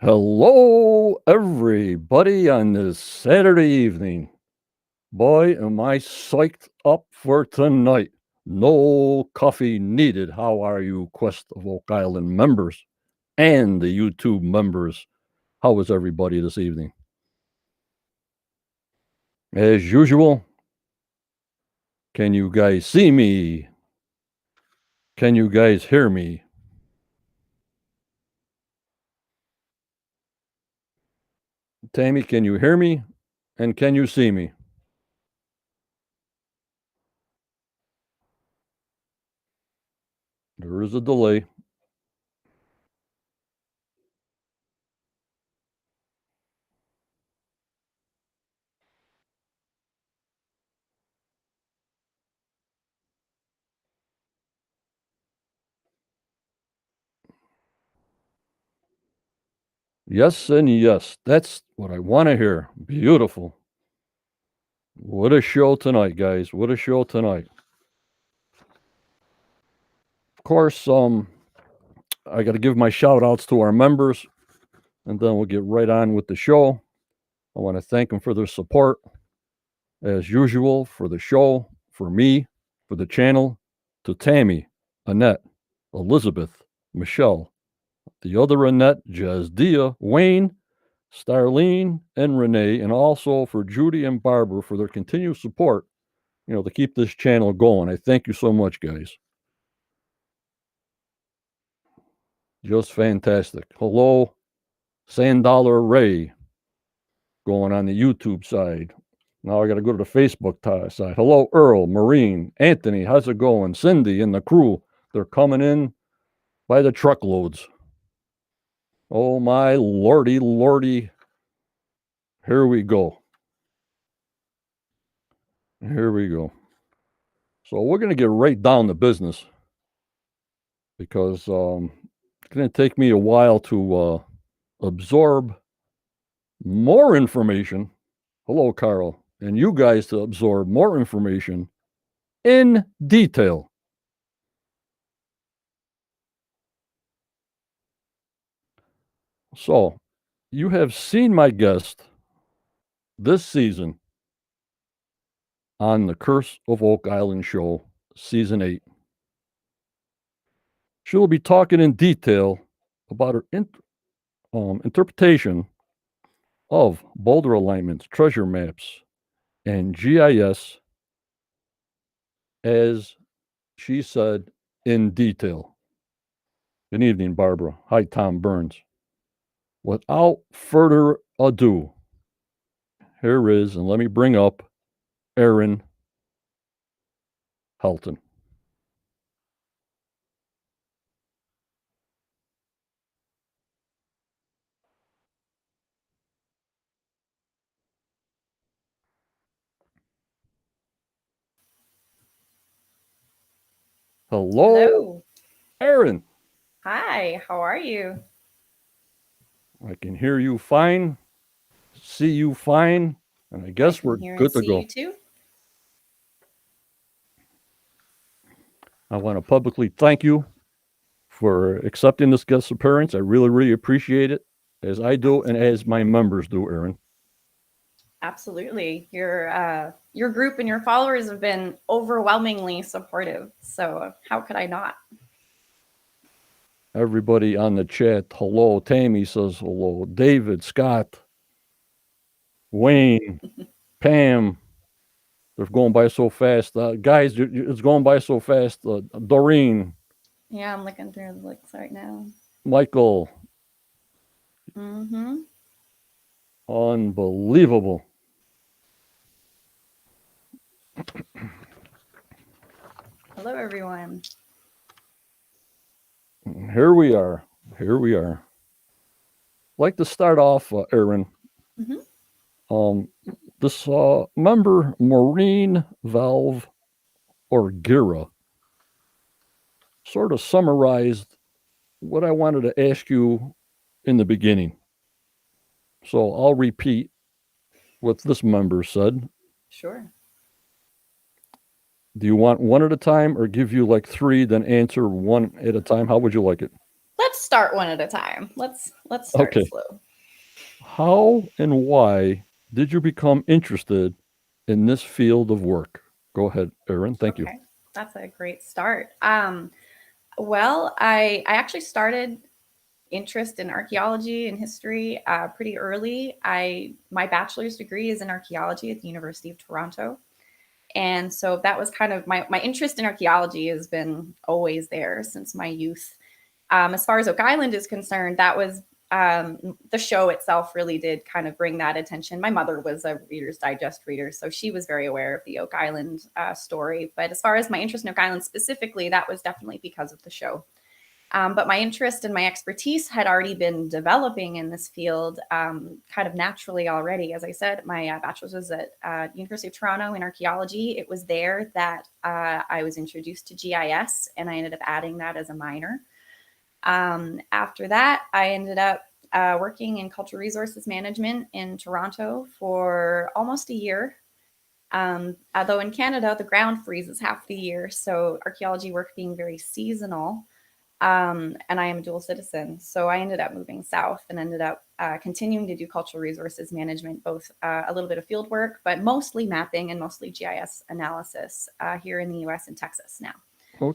Hello, everybody, on this Saturday evening. Boy, am I psyched up for tonight. No coffee needed. How are you, Quest of Oak Island members and the YouTube members? How is everybody this evening? As usual, can you guys see me? Can you guys hear me? Tammy, can you hear me? And can you see me? There is a delay. Yes and yes. That's what I want to hear. Beautiful. What a show tonight, guys. What a show tonight. Of course, I got to give my shout outs to our members, and then we'll get right on with the show. I want to thank them for their support, as usual, for the show, for me, for the channel, to Tammy, Annette, Elizabeth, Michelle, the other Annette, Jazdia, Wayne, Starlene, and Renee, and also for Judy and Barbara for their continued support, to keep this channel going. I thank you so much, guys. Just fantastic. Hello, Sandollar Ray, going on the YouTube side. Now I got to go to the Facebook side. Hello, Earl, Marine, Anthony, how's it going? Cindy and the crew, they're coming in by the truckloads. Oh, my lordy, lordy. Here we go. Here we go. So we're going to get right down to business because it's going to take me a while to absorb more information. Hello, Carl. And you guys to absorb more information in detail. So, you have seen my guest this season on the Curse of Oak Island show, season 8. She will be talking in detail about her interpretation of boulder alignments, treasure maps, and GIS, as she said, in detail. Good evening, Barbara. Hi, Tom Burns. Without further ado, here is, and let me bring up ERIN Helton. Hello, ERIN. Hi, how are you? I can hear you fine, see you fine, and I guess we're good to go. You too. I want to publicly thank you for accepting this guest appearance. I really, really appreciate it, as I do and as my members do, ERIN. Absolutely. Your group and your followers have been overwhelmingly supportive. So how could I not? Everybody on the chat, hello. Tammy says hello. David, Scott, Wayne, Pam. They're going by so fast. Guys, it's going by so fast. Doreen. Yeah, I'm looking through the links right now. Michael. Mm-hmm. Unbelievable. Hello, everyone. Here we are. Here we are. I'd like to start off, ERIN. Mm-hmm. This member, Marine Valve or Gira, sort of summarized what I wanted to ask you in the beginning. So I'll repeat what this member said. Sure. Do you want one at a time or give you like 3, then answer one at a time? How would you like it? let's start one at a time. Let's start Okay. slow. How and why did you become interested in this field of work? Go ahead, Erin. Thank you. Okay, that's a great start. Well, I actually started interest in archaeology and history pretty early. My bachelor's degree is in archaeology at the University of Toronto. And so that was kind of my interest in archaeology has been always there since my youth. As far as Oak Island is concerned, that was the show itself really did kind of bring that attention. My mother was a Reader's Digest reader, so she was very aware of the Oak Island story. But as far as my interest in Oak Island specifically, that was definitely because of the show. But my interest and my expertise had already been developing in this field kind of naturally already. As I said, my bachelor's was at University of Toronto in archaeology. It was there that I was introduced to GIS, and I ended up adding that as a minor. After that, I ended up working in cultural resources management in Toronto for almost a year. Although in Canada, the ground freezes half the year, so archaeology work being very seasonal. And I am a dual citizen. So I ended up moving south and ended up continuing to do cultural resources management, both a little bit of field work, but mostly mapping and mostly GIS analysis here in the US and Texas now. Oh,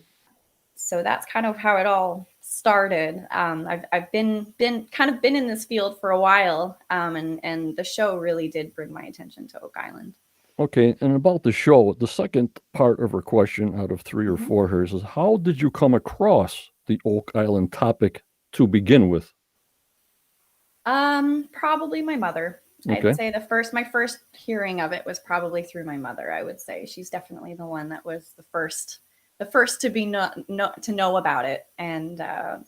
So that's kind of how it all started. I've been in this field for a while, and the show really did bring my attention to Oak Island. okay. And about the show, the second part of her question out of 3 or 4 here is how did you come across the Oak Island topic to begin with? Probably my mother. Okay. I'd say my first hearing of it was probably through my mother. I would say she's definitely the one that was the first to be to know about it and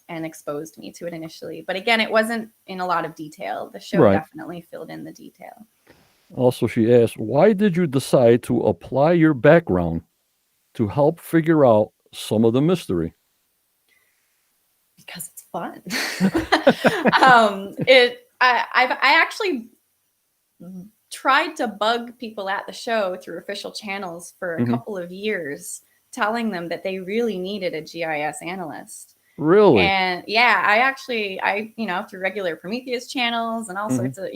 exposed me to it initially. But again, it wasn't in a lot of detail. The show Right. definitely filled in the detail. Also, she asked, why did you decide to apply your background to help figure out some of the mystery? Because it's fun. I actually tried to bug people at the show through official channels for a couple of years, telling them that they really needed a GIS analyst. Really? And yeah, I through regular Prometheus channels and all sorts of,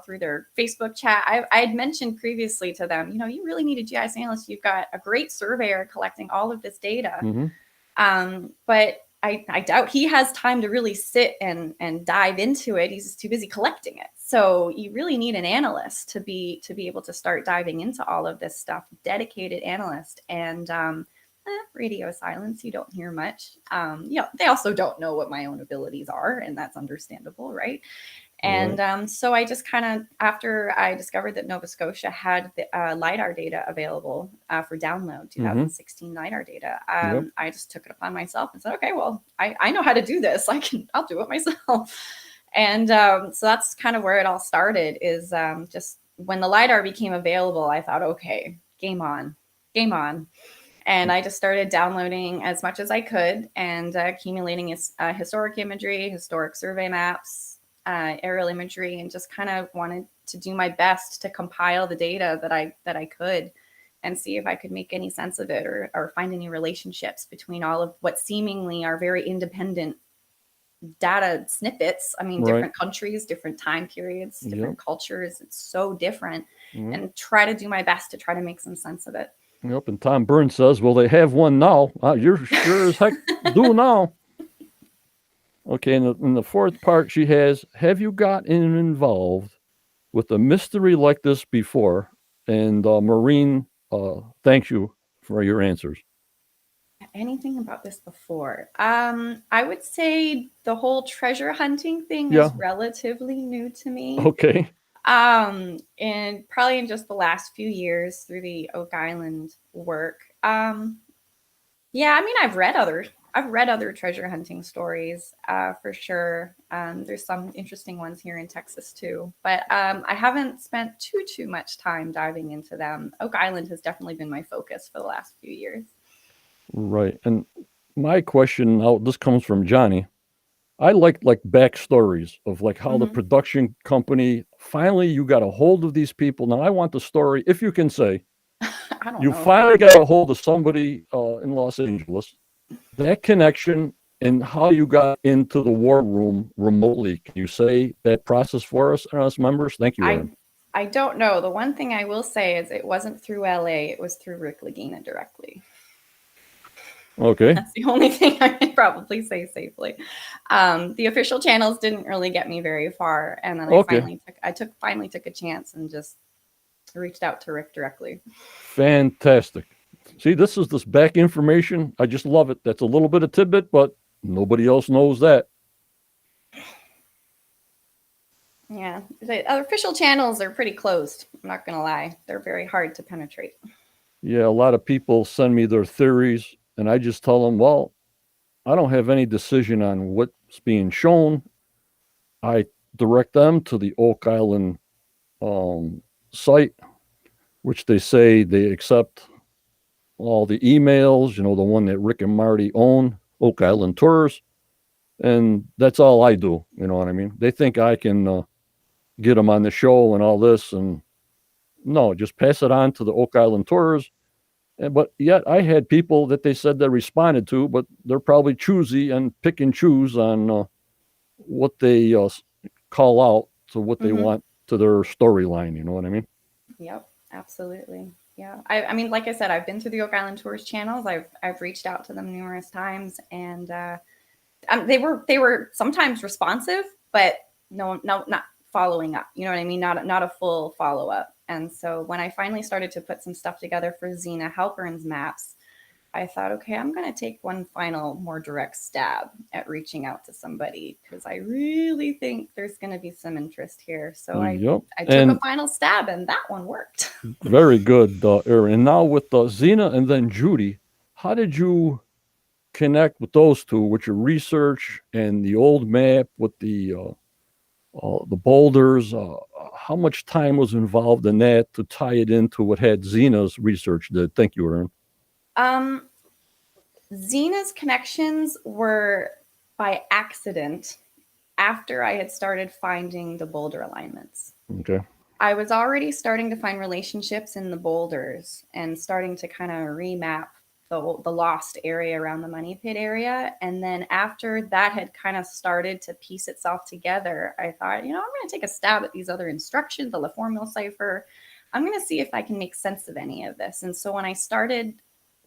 through their Facebook chat, I had mentioned previously to them, you really need a GIS analyst. You've got a great surveyor collecting all of this data. But I doubt he has time to really sit and dive into it. He's just too busy collecting it. So you really need an analyst to be able to start diving into all of this stuff, dedicated analyst. And radio silence, you don't hear much. They also don't know what my own abilities are, and that's understandable, right? And so I just kind of, after I discovered that Nova Scotia had the LiDAR data available for download, 2016 LiDAR data, I just took it upon myself and said, okay, well, I know how to do this. I'll do it myself. And so that's kind of where it all started, is just when the LiDAR became available, I thought, okay, game on. And I just started downloading as much as I could and accumulating historic imagery, historic survey maps, aerial imagery, and just kind of wanted to do my best to compile the data that I could and see if I could make any sense of it or find any relationships between all of what seemingly are very independent data snippets. I mean, different countries, different time periods, different cultures. It's so different. And try to do my best to try to make some sense of it. Yep, and Tom Burns says, well, they have one now. You're sure as heck do now. Okay, and in the fourth part, she has, have you gotten involved with a mystery like this before? And Maureen thanks you for your answers. Anything about this before? I would say the whole treasure hunting thing is relatively new to me. Okay. And probably in just the last few years through the Oak Island work. Yeah, I mean, I've read other treasure hunting stories for sure. There's some interesting ones here in Texas too, but I haven't spent too much time diving into them. Oak Island has definitely been my focus for the last few years. Right. And my question now, this comes from Johnny. I like backstories of like how the production company, finally you got a hold of these people. Now I want the story, if you can say, you finally got a hold of somebody in Los Angeles. That connection and how you got into the war room remotely. Can you say that process for us and us members? Thank you, Erin. I don't know. The one thing I will say is it wasn't through LA, it was through Rick Lagina directly. Okay. That's the only thing I can probably say safely. The official channels didn't really get me very far, and then I finally took a chance and just reached out to Rick directly. Fantastic. See, this back information. I just love it. That's a little bit of tidbit, but nobody else knows that. Yeah, the official channels are pretty closed. I'm not gonna lie; they're very hard to penetrate. Yeah, a lot of people send me their theories, and I just tell them, well, I don't have any decision on what's being shown. I direct them to the Oak Island site, which they say they accept all the emails, the one that Rick and Marty own, Oak Island Tours. And that's all I do. You know what I mean? They think I can get them on the show and all this. And no, just pass it on to the Oak Island Tours. But yet I had people that they said they responded to, but they're probably choosy and pick and choose on what they call out to what they want to their storyline. You know what I mean? Yep, absolutely. Yeah, I mean, like I said, I've been through the Oak Island Tours channels. I've reached out to them numerous times, and they were sometimes responsive, but no, not following up. You know what I mean? Not a full follow up. And so when I finally started to put some stuff together for Xena Halpern's maps, I thought, okay, I'm going to take one final, more direct stab at reaching out to somebody because I really think there's going to be some interest here. So I took a final stab, and that one worked. Very good, Erin. And now with Xena and then Judy, how did you connect with those two with your research and the old map with the boulders? How much time was involved in that to tie it into what had Xena's research did? Thank you, Erin. Xena's connections were by accident after I had started finding the boulder alignments. Okay. I was already starting to find relationships in the boulders and starting to kind of remap the lost area around the money pit area. And then after that had kind of started to piece itself together, I thought, I'm going to take a stab at these other instructions, the formula cipher. I'm going to see if I can make sense of any of this. And so when I started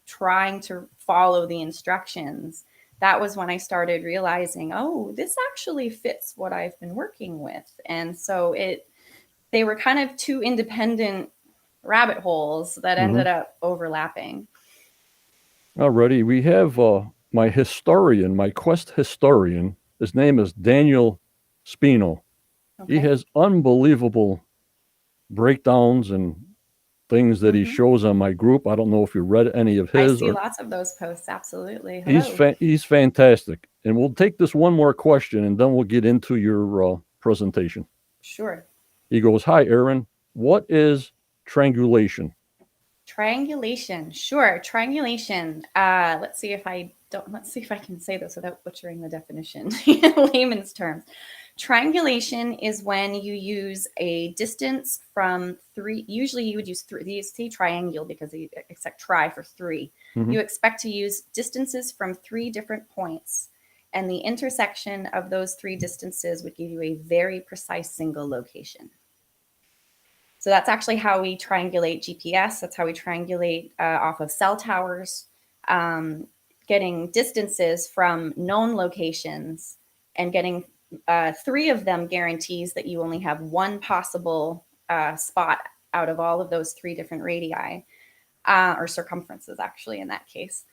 trying to follow the instructions, that was when I started realizing, oh, this actually fits what I've been working with. And so they were kind of two independent rabbit holes that ended up overlapping. Alrighty, we have my historian, my quest historian. His name is Daniel Spino. Okay. He has unbelievable breakdowns and things that he shows on my group. I don't know if you read any of his. I see lots of those posts. Absolutely. Hello. He's fantastic. And we'll take this one more question, and then we'll get into your presentation. Sure. He goes, "Hi, Erin. What is triangulation?" Triangulation. Sure. Triangulation. Let's see if I can say this without butchering the definition in layman's terms. Triangulation is when you use a distance from three. Usually you would use three. You say triangle because you expect try for three. You expect to use distances from three different points, and the intersection of those three distances would give you a very precise single location. So that's actually how we triangulate GPS. That's how we triangulate off of cell towers, getting distances from known locations and getting three of them guarantees that you only have one possible spot out of all of those three different radii, or circumferences, actually, in that case.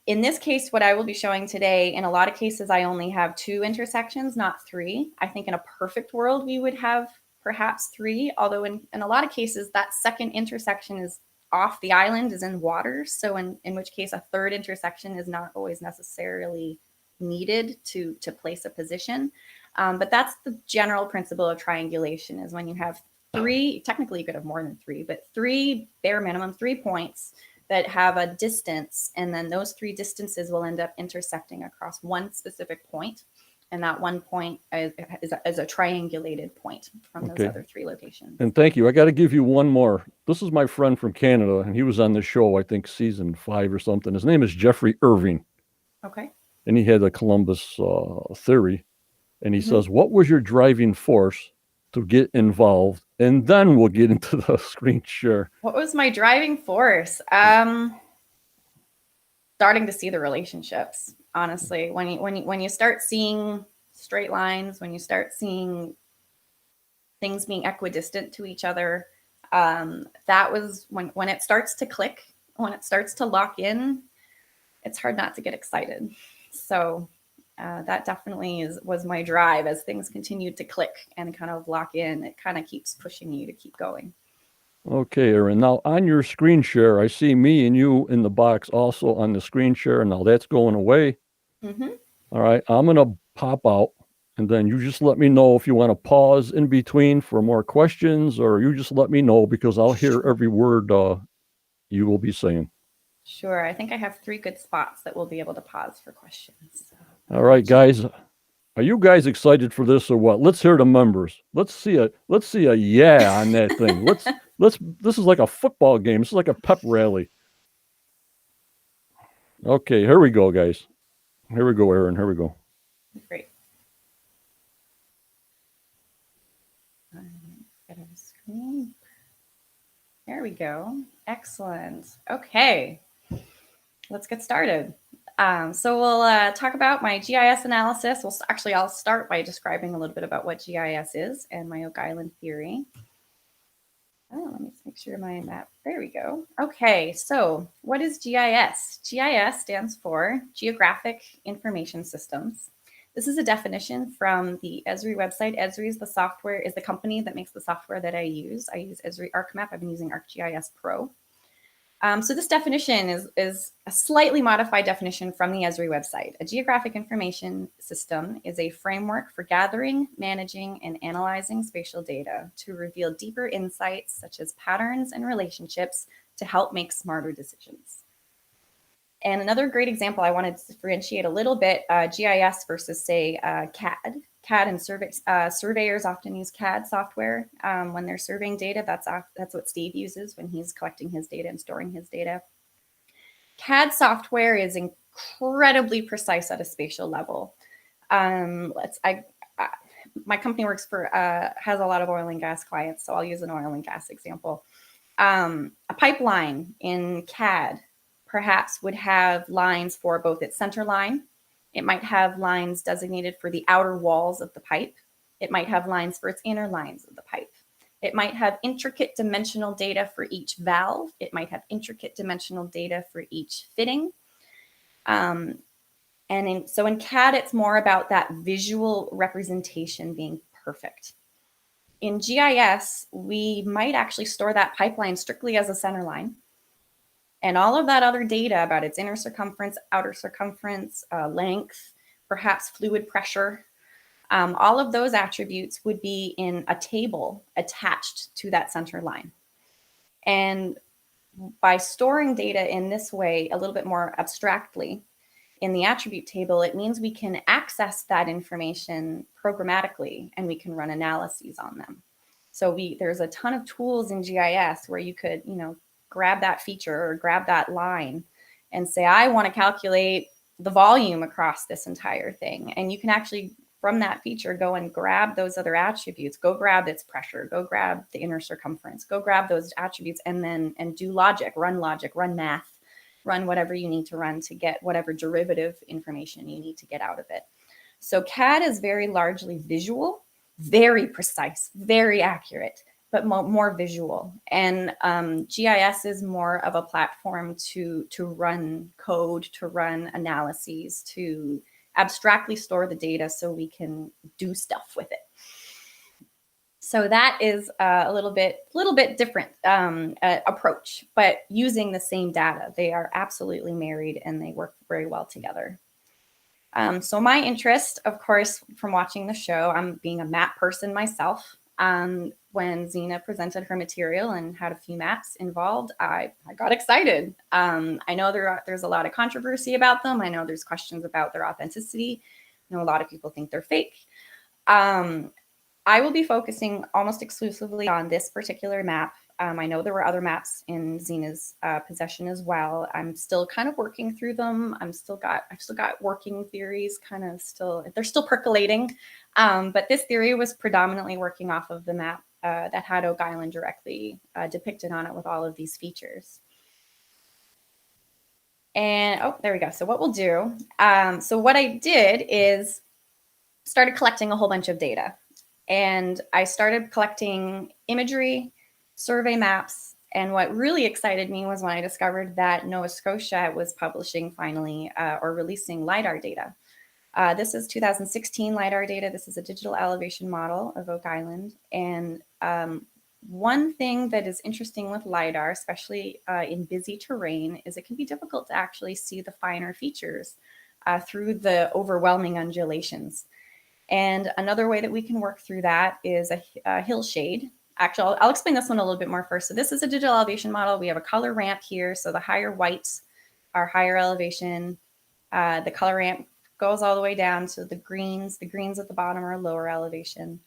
In this case, what I will be showing today, in a lot of cases, I only have two intersections, not three. I think in a perfect world, we would have perhaps three, although in a lot of cases, that second intersection is off the island, is in water. So in which case, a third intersection is not always necessarily needed to place a position. But that's the general principle of triangulation, is when you have three, technically you could have more than three, but three, bare minimum, 3 points that have a distance, and then those three distances will end up intersecting across one specific point. And that one point is a triangulated point from those other three locations. And thank you. I got to give you one more. This is my friend from Canada, and he was on the show, I think, season 5 or something. His name is Jeffrey Irving. Okay. and he had a Columbus theory. And he Mhm. says, what was your driving force to get involved? And then we'll get into the screen share. What was my driving force? Starting to see the relationships. Honestly, when you start seeing straight lines, when you start seeing things being equidistant to each other, that was when it starts to click, when it starts to lock in. It's hard not to get excited. So that definitely was my drive as things continued to click and kind of lock in. It kind of keeps pushing you to keep going. Okay, Erin. Now on your screen share, I see me and you in the box also on the screen share. Now that's going away. Mm-hmm. All right, I'm going to pop out, and then you just let me know if you want to pause in between for more questions, or you just let me know because I'll hear every word you will be saying. Sure. I think I have 3 good spots that we'll be able to pause for questions. All right, guys. Are you guys excited for this or what? Let's hear the members. Let's see a yeah on that thing. This is like a football game. This is like a pep rally. Okay, here we go, guys. Here we go, Erin. Here we go. Great. Get our screen. There we go. Excellent. Okay, let's get started. So we'll talk about my GIS analysis. I'll start by describing a little bit about what GIS is and my Oak Island theory. Oh, let me just make sure my map. There we go. Okay, so what is GIS? GIS stands for Geographic Information Systems. This is a definition from the Esri website. Esri is the company that makes the software that I use. I use Esri ArcMap. I've been using ArcGIS Pro. So this definition is a slightly modified definition from the Esri website. A geographic information system is a framework for gathering, managing, and analyzing spatial data to reveal deeper insights such as patterns and relationships to help make smarter decisions. And another great example, I wanted to differentiate a little bit GIS versus, say, CAD. CAD and surveyors often use CAD software when they're surveying data. That's what Steve uses when he's collecting his data and storing his data. CAD software is incredibly precise at a spatial level. My company has a lot of oil and gas clients, so I'll use an oil and gas example. A pipeline in CAD perhaps would have lines for both its center line. It might have lines designated for the outer walls of the pipe. It might have lines for its inner lines of the pipe. It might have intricate dimensional data for each valve. It might have intricate dimensional data for each fitting. So in CAD, it's more about that visual representation being perfect. In GIS, we might actually store that pipeline strictly as a center line. And all of that other data about its inner circumference, outer circumference, length, perhaps fluid pressure, all of those attributes would be in a table attached to that center line. And by storing data in this way, a little bit more abstractly, in the attribute table, it means we can access that information programmatically and we can run analyses on them. So there's a ton of tools in GIS where you could, grab that feature or grab that line and say, I want to calculate the volume across this entire thing. And you can actually, from that feature, go and grab those other attributes, go grab its pressure, go grab the inner circumference, go grab those attributes and do logic, run math, run whatever you need to run to get whatever derivative information you need to get out of it. So CAD is very largely visual, very precise, very accurate, but more visual. And GIS is more of a platform to run code, to run analyses, to abstractly store the data so we can do stuff with it. So that is a little bit different approach, but using the same data. They are absolutely married and they work very well together. So my interest, of course, from watching the show, I'm being a map person myself. When Zena presented her material and had a few maps involved, I got excited. I know there's a lot of controversy about them. I know there's questions about their authenticity. I know a lot of people think they're fake. I will be focusing almost exclusively on this particular map. I know there were other maps in Zena's possession as well. I'm still kind of working through them. I've still got working theories, kind of still, they're still percolating. But this theory was predominantly working off of the map that had Oak Island directly depicted on it with all of these features. And oh, there we go. So what we'll do, so what I did is started collecting a whole bunch of data. And I started collecting imagery, survey maps, and what really excited me was when I discovered that Nova Scotia was publishing finally or releasing LiDAR data. This is 2016 LiDAR data. This is a digital elevation model of Oak Island. And one thing that is interesting with LiDAR, especially in busy terrain, is it can be difficult to actually see the finer features through the overwhelming undulations. And another way that we can work through that is a hill shade. Actually, I'll explain this one a little bit more first. So this is a digital elevation model. We have a color ramp here. So the higher whites are higher elevation. The color ramp goes all the way down to the greens. The greens at the bottom are lower elevation.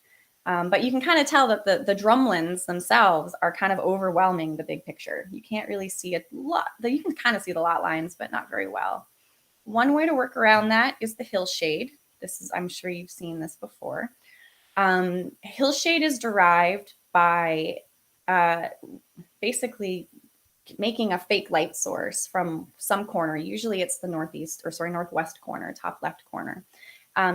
But you can kind of tell that the drumlins themselves are kind of overwhelming the big picture. You can't really see a lot. You can kind of see the lot lines, but not very well. One way to work around that is the hill shade. This is, I'm sure you've seen this before. Hill shade is derived by basically making a fake light source from some corner. Usually it's the northwest corner, top left corner.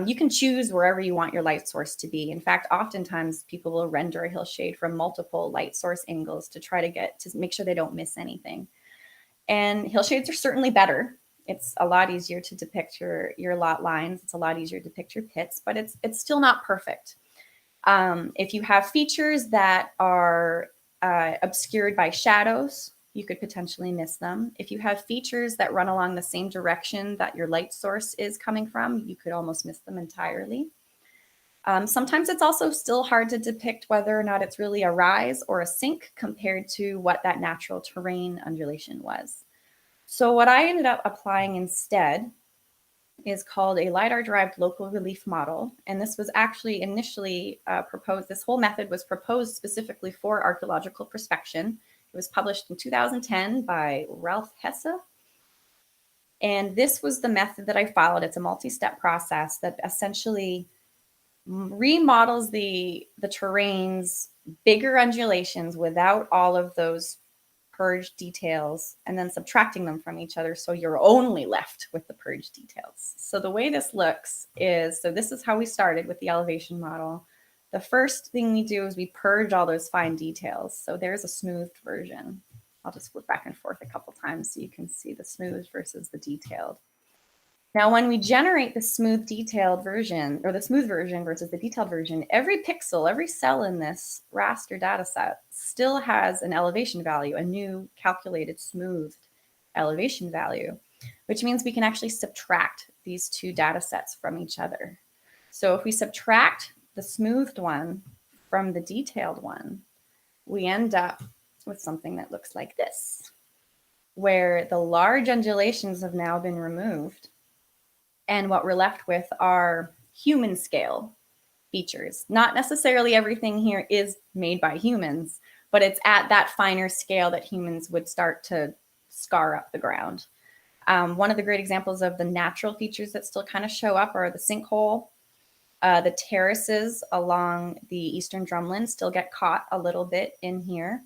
You can choose wherever you want your light source to be. In fact, oftentimes people will render a hill shade from multiple light source angles to try to make sure they don't miss anything. And hill shades are certainly better. It's a lot easier to depict your lot lines. It's a lot easier to depict your pits, but it's still not perfect. If you have features that are obscured by shadows, you could potentially miss them. If you have features that run along the same direction that your light source is coming from, you could almost miss them entirely. Sometimes it's also still hard to depict whether or not it's really a rise or a sink compared to what that natural terrain undulation was. So what I ended up applying instead is called a LiDAR-derived local relief model. And this was actually initially proposed, this whole method was proposed specifically for archaeological prospection. It was published in 2010 by Ralph Hesse. And this was the method that I followed. It's a multi-step process that essentially remodels the terrain's bigger undulations without all of those purge details and then subtracting them from each other. So you're only left with the purge details. So the way this looks is, so this is how we started with the elevation model. The first thing we do is we purge all those fine details. So there's a smoothed version. I'll just flip back and forth a couple times so you can see the smooth versus the detailed. Now, when we generate the smooth detailed version, or the smooth version versus the detailed version, every pixel, every cell in this raster data set still has an elevation value, a new calculated smoothed elevation value, which means we can actually subtract these two data sets from each other. So if we subtract the smoothed one from the detailed one, we end up with something that looks like this, where the large undulations have now been removed. And what we're left with are human scale features. Not necessarily everything here is made by humans, but it's at that finer scale that humans would start to scar up the ground. One of the great examples of the natural features that still kind of show up are the sinkhole. The terraces along the eastern drumlin still get caught a little bit in here,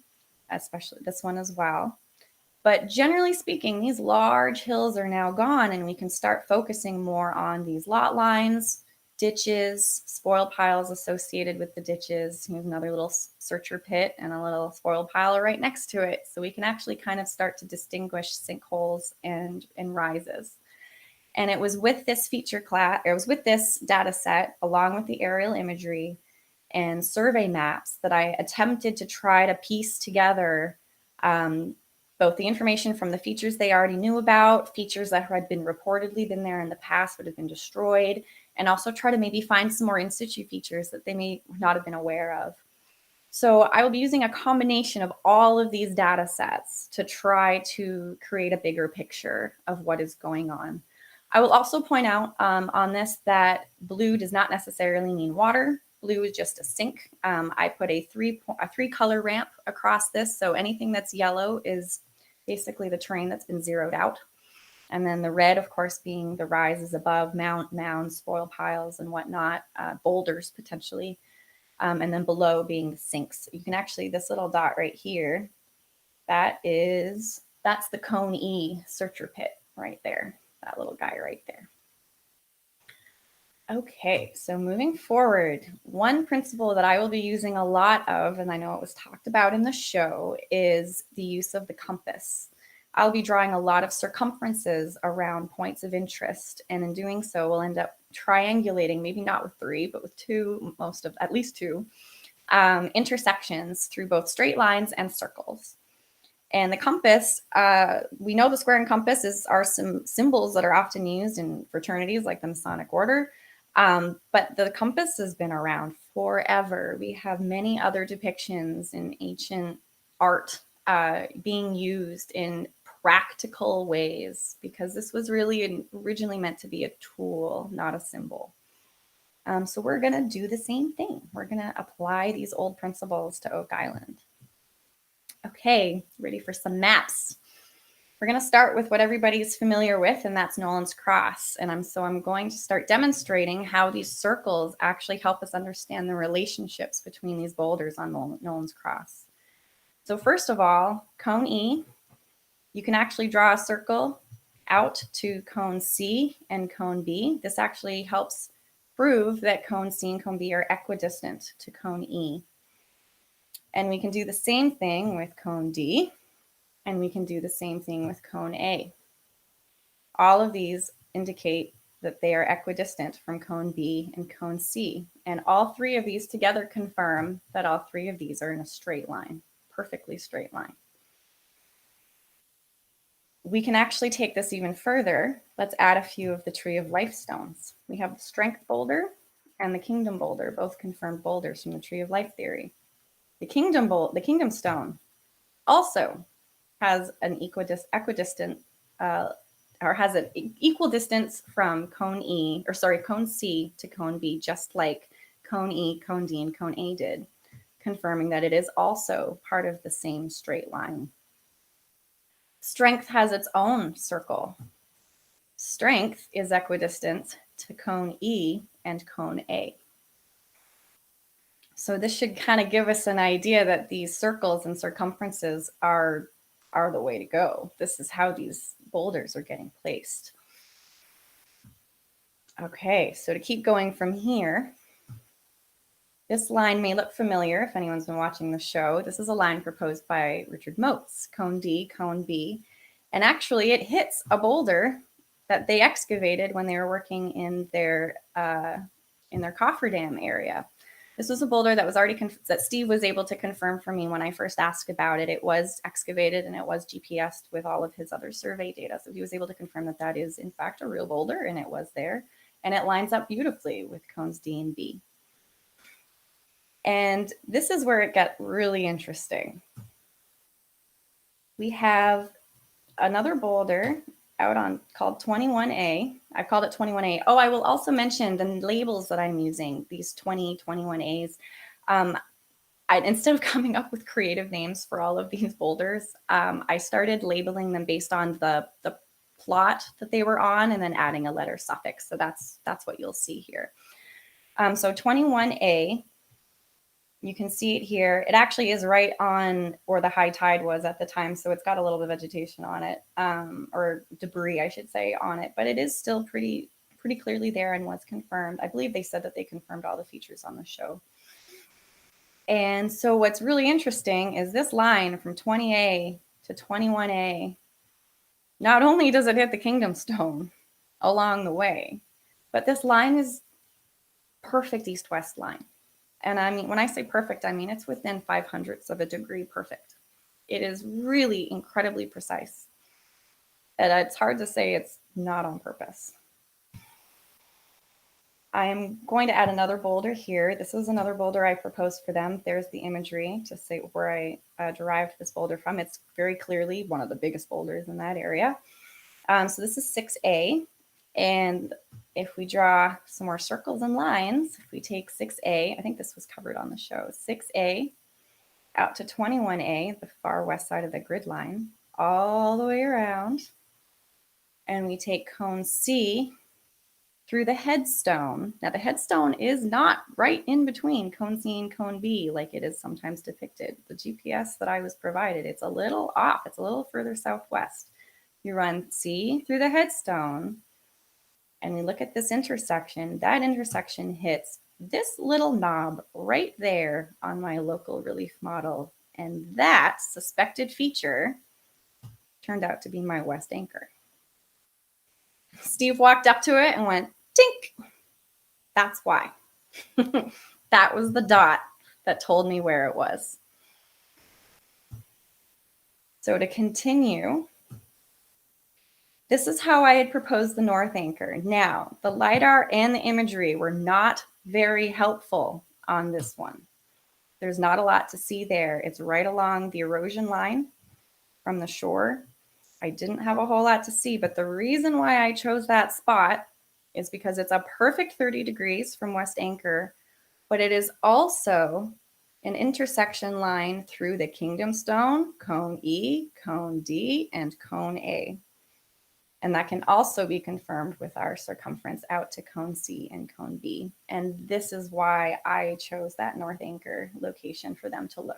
especially this one as well. But generally speaking, these large hills are now gone, and we can start focusing more on these lot lines, ditches, spoil piles associated with the ditches. Here's another little searcher pit and a little spoil pile right next to it. So we can actually kind of start to distinguish sinkholes and rises. And it was with this feature class, it was with this data set, along with the aerial imagery and survey maps, that I attempted to try to piece together both the information from the features they already knew about, features that had been reportedly been there in the past but have been destroyed, and also try to maybe find some more in situ features that they may not have been aware of. So I will be using a combination of all of these data sets to try to create a bigger picture of what is going on. I will also point out on this that blue does not necessarily mean water. blue is just a sink. I put a three color ramp across this. So anything that's yellow is basically the terrain that's been zeroed out. And then the red, of course, being the rises above, mounds, spoil piles and whatnot, boulders potentially. And then below being the sinks. You can actually, this little dot right here, that's the Cone E searcher pit right there, that little guy right there. Okay, so moving forward, one principle that I will be using a lot of, and I know it was talked about in the show, is the use of the compass. I'll be drawing a lot of circumferences around points of interest, and in doing so, we'll end up triangulating, maybe not with 3, but with 2, at least 2, intersections through both straight lines and circles. And the compass, we know the square and compass are some symbols that are often used in fraternities like the Masonic Order. But the compass has been around forever. We have many other depictions in ancient art being used in practical ways, because this was really originally meant to be a tool, not a symbol. So we're going to do the same thing. We're going to apply these old principles to Oak Island. Okay, ready for some maps. We're going to start with what everybody's familiar with, and that's Nolan's Cross. And I'm going to start demonstrating how these circles actually help us understand the relationships between these boulders on Nolan's Cross. So first of all, Cone E, you can actually draw a circle out to Cone C and Cone B. This actually helps prove that Cone C and Cone B are equidistant to Cone E. And we can do the same thing with Cone D. And we can do the same thing with Cone A. All of these indicate that they are equidistant from Cone B and Cone C. And all 3 of these together confirm that all 3 of these are in a straight line, perfectly straight line. We can actually take this even further. Let's add a few of the Tree of Life stones. We have the Strength boulder and the Kingdom boulder, both confirmed boulders from the Tree of Life theory. The Kingdom stone also has an equidistant, or has an equal distance from Cone C to Cone B, just like Cone E, Cone D, and Cone A did, confirming that it is also part of the same straight line. Strength has its own circle. Strength is equidistant to Cone E and Cone A. So this should kind of give us an idea that these circles and circumferences are the way to go. This is how these boulders are getting placed. Okay, so to keep going from here, this line may look familiar if anyone's been watching the show. This is a line proposed by Richard Motes, Cone D, Cone B. And actually it hits a boulder that they excavated when they were working in their cofferdam area. This was a boulder that was already that Steve was able to confirm for me when I first asked about it. It was excavated and it was GPSed with all of his other survey data. So he was able to confirm that that is in fact a real boulder, and it was there. And it lines up beautifully with cones D and B. And this is where it got really interesting. We have another boulder out on called 21A. I've called it 21A. Oh, I will also mention the labels that I'm using, these 21As. Instead of coming up with creative names for all of these boulders, I started labeling them based on the plot that they were on and then adding a letter suffix. So that's what you'll see here. So 21A, you can see it here. It actually is right on where the high tide was at the time. So it's got a little bit of vegetation on it, or debris, I should say, on it. But it is still pretty clearly there and was confirmed. I believe they said that they confirmed all the features on the show. And so what's really interesting is this line from 20A to 21A, not only does it hit the Kingdom Stone along the way, but this line is perfect east-west line. And I mean, when I say perfect, I mean it's within 0.05 of a degree perfect. It is really incredibly precise. And it's hard to say it's not on purpose. I am going to add another boulder here. This is another boulder I proposed for them. There's the imagery to say where I derived this boulder from. It's very clearly one of the biggest boulders in that area. So this is 6A. And if we draw some more circles and lines, if we take 6A, I think this was covered on the show, 6A out to 21A, the far west side of the grid line, all the way around, and we take cone C through the headstone. Now, the headstone is not right in between cone C and cone B like it is sometimes depicted. The GPS that I was provided, it's a little off. It's a little further southwest. You run C through the headstone, and we look at this intersection. That intersection hits this little knob right there on my local relief model. And that suspected feature turned out to be my west anchor. Steve walked up to it and went, tink. That's why. That was the dot that told me where it was. So to continue, this is how I had proposed the north anchor. Now, the LiDAR and the imagery were not very helpful on this one. There's not a lot to see there. It's right along the erosion line from the shore. I didn't have a whole lot to see, but the reason why I chose that spot is because it's a perfect 30 degrees from west anchor, but it is also an intersection line through the Kingdom Stone, cone E, cone D, and cone A. And that can also be confirmed with our circumference out to cone C and cone B. And this is why I chose that north anchor location for them to look.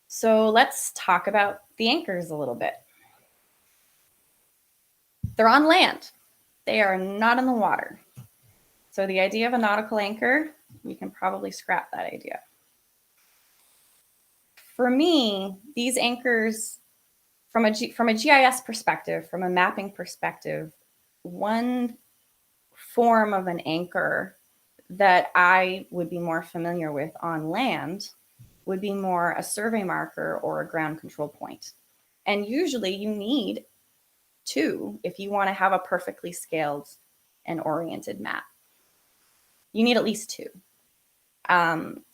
So let's talk about the anchors a little bit. They're on land. They are not in the water. So the idea of a nautical anchor, we can probably scrap that idea. For me, these anchors, from a GIS perspective, from a mapping perspective, one form of an anchor that I would be more familiar with on land would be more a survey marker or a ground control point. And usually you need two if you want to have a perfectly scaled and oriented map. You need at least two.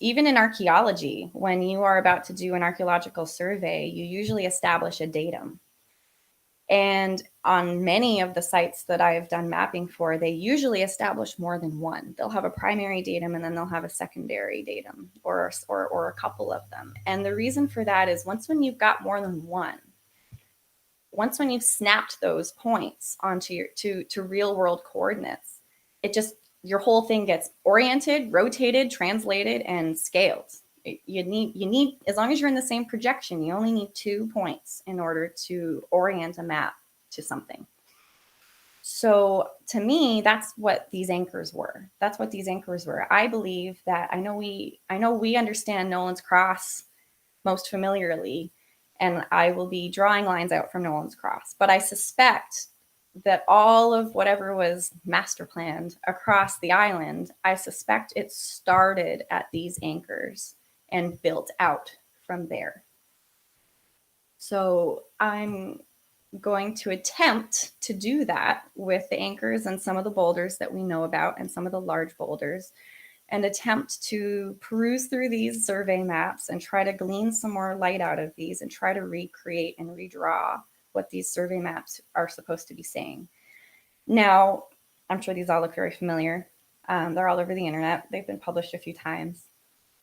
Even in archaeology, when you are about to do an archaeological survey, you usually establish a datum. And on many of the sites that I've done mapping for, they usually establish more than one. They'll have a primary datum and then they'll have a secondary datum or a couple of them. And the reason for that is when you've got more than one, when you've snapped those points onto your to real world coordinates, your whole thing gets oriented, rotated, translated, and scaled. You need, as long as you're in the same projection, you only need 2 points in order to orient a map to something. So to me, that's what these anchors were. I believe that, I know we understand Nolan's Cross most familiarly, and I will be drawing lines out from Nolan's Cross, but I suspect that all of whatever was master planned across the island, I suspect it started at these anchors and built out from there. So I'm going to attempt to do that with the anchors and some of the boulders that we know about and some of the large boulders, and attempt to peruse through these survey maps and try to glean some more light out of these and try to recreate and redraw what these survey maps are supposed to be saying. Now, I'm sure these all look very familiar. They're all over the internet. They've been published a few times.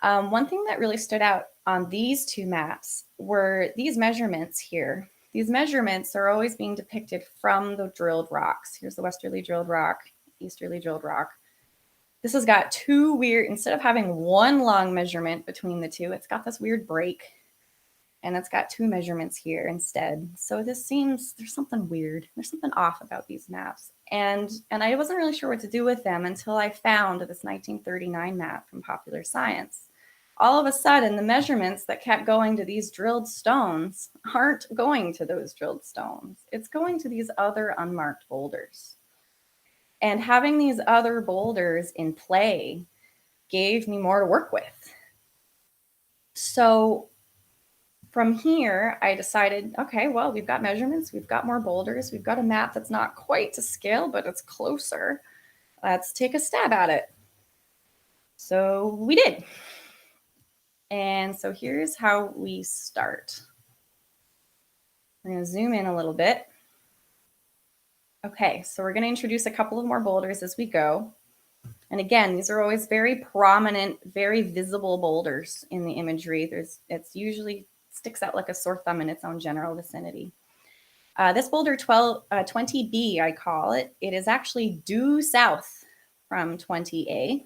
One thing that really stood out on these two maps were these measurements here. These measurements are always being depicted from the drilled rocks. Here's the westerly drilled rock, easterly drilled rock. This has got two weird, instead of having one long measurement between the two, it's got this weird break, and it's got two measurements here instead. So this seems, there's something weird. There's something off about these maps. And I wasn't really sure what to do with them until I found this 1939 map from Popular Science. All of a sudden, the measurements that kept going to these drilled stones aren't going to those drilled stones. It's going to these other unmarked boulders. And having these other boulders in play gave me more to work with. So from here, I decided, okay, well, we've got measurements, we've got more boulders, we've got a map that's not quite to scale, but it's closer. Let's take a stab at it. So we did. And so here's how we start. We're going to zoom in a little bit. Okay, so we're going to introduce a couple of more boulders as we go. And again, these are always very prominent, very visible boulders in the imagery. It's usually sticks out like a sore thumb in its own general vicinity. This boulder 20B, I call it. It is actually due south from 20A.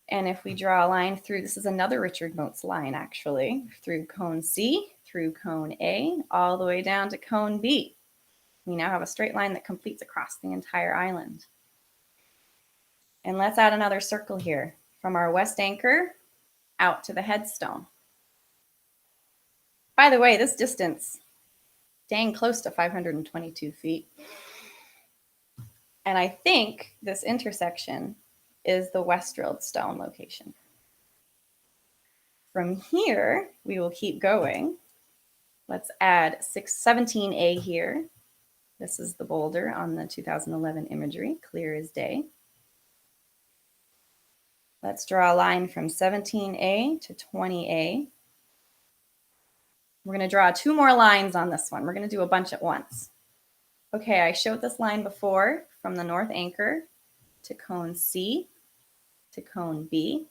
And if we draw a line through, this is another Richard Motes line actually, through cone C, through cone A, all the way down to cone B. We now have a straight line that completes across the entire island. And let's add another circle here from our west anchor out to the headstone. By the way, this distance, dang close to 522 feet. And I think this intersection is the west drilled stone location. From here, we will keep going. Let's add 17A here. This is the boulder on the 2011 imagery, clear as day. Let's draw a line from 17A to 20A. We're going to draw 2 more lines on this one. We're going to do a bunch at once. Okay, I showed this line before from the north anchor to cone C to cone B.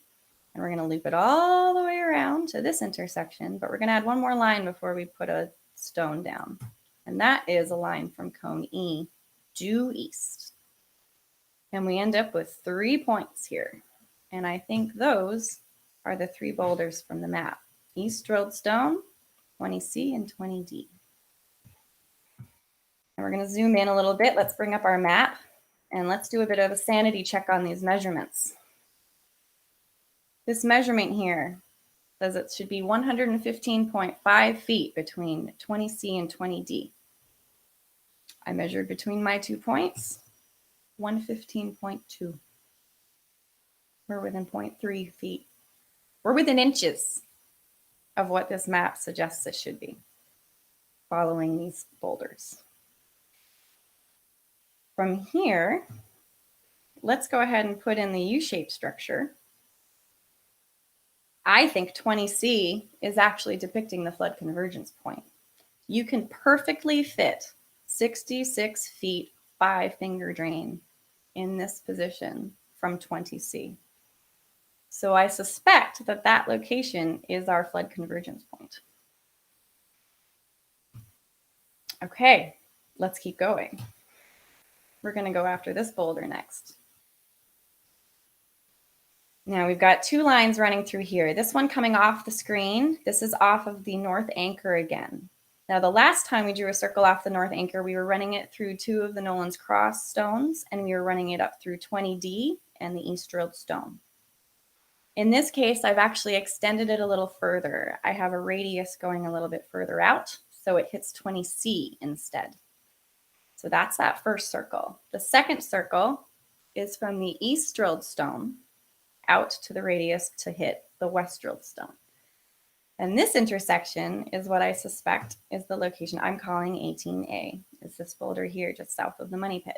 And we're going to loop it all the way around to this intersection, but we're going to add 1 more line before we put a stone down. And that is a line from cone E due east. And we end up with 3 points here. And I think those are the 3 boulders from the map. East drilled stone, 20C and 20D. And we're going to zoom in a little bit. Let's bring up our map and let's do a bit of a sanity check on these measurements. This measurement here says it should be 115.5 feet between 20C and 20D. I measured between my 2 points, 115.2. We're within 0.3 feet. We're within inches of what this map suggests it should be, following these boulders. From here, let's go ahead and put in the U-shaped structure. I think 20C is actually depicting the flood convergence point. You can perfectly fit 66 feet 5-finger drain in this position from 20C. So I suspect that that location is our flood convergence point. Okay, let's keep going. We're going to go after this boulder next. Now we've got 2 lines running through here. This one coming off the screen. This is off of the north anchor again. Now the last time we drew a circle off the north anchor, we were running it through 2 of the Nolan's Cross stones, and we were running it up through 20D and the east drilled stone. In this case, I've actually extended it a little further. I have a radius going a little bit further out, so it hits 20C instead. So that's that first circle. The second circle is from the east drilled stone out to the radius to hit the west drilled stone. And this intersection is what I suspect is the location I'm calling 18A. It's this boulder here just south of the money pit.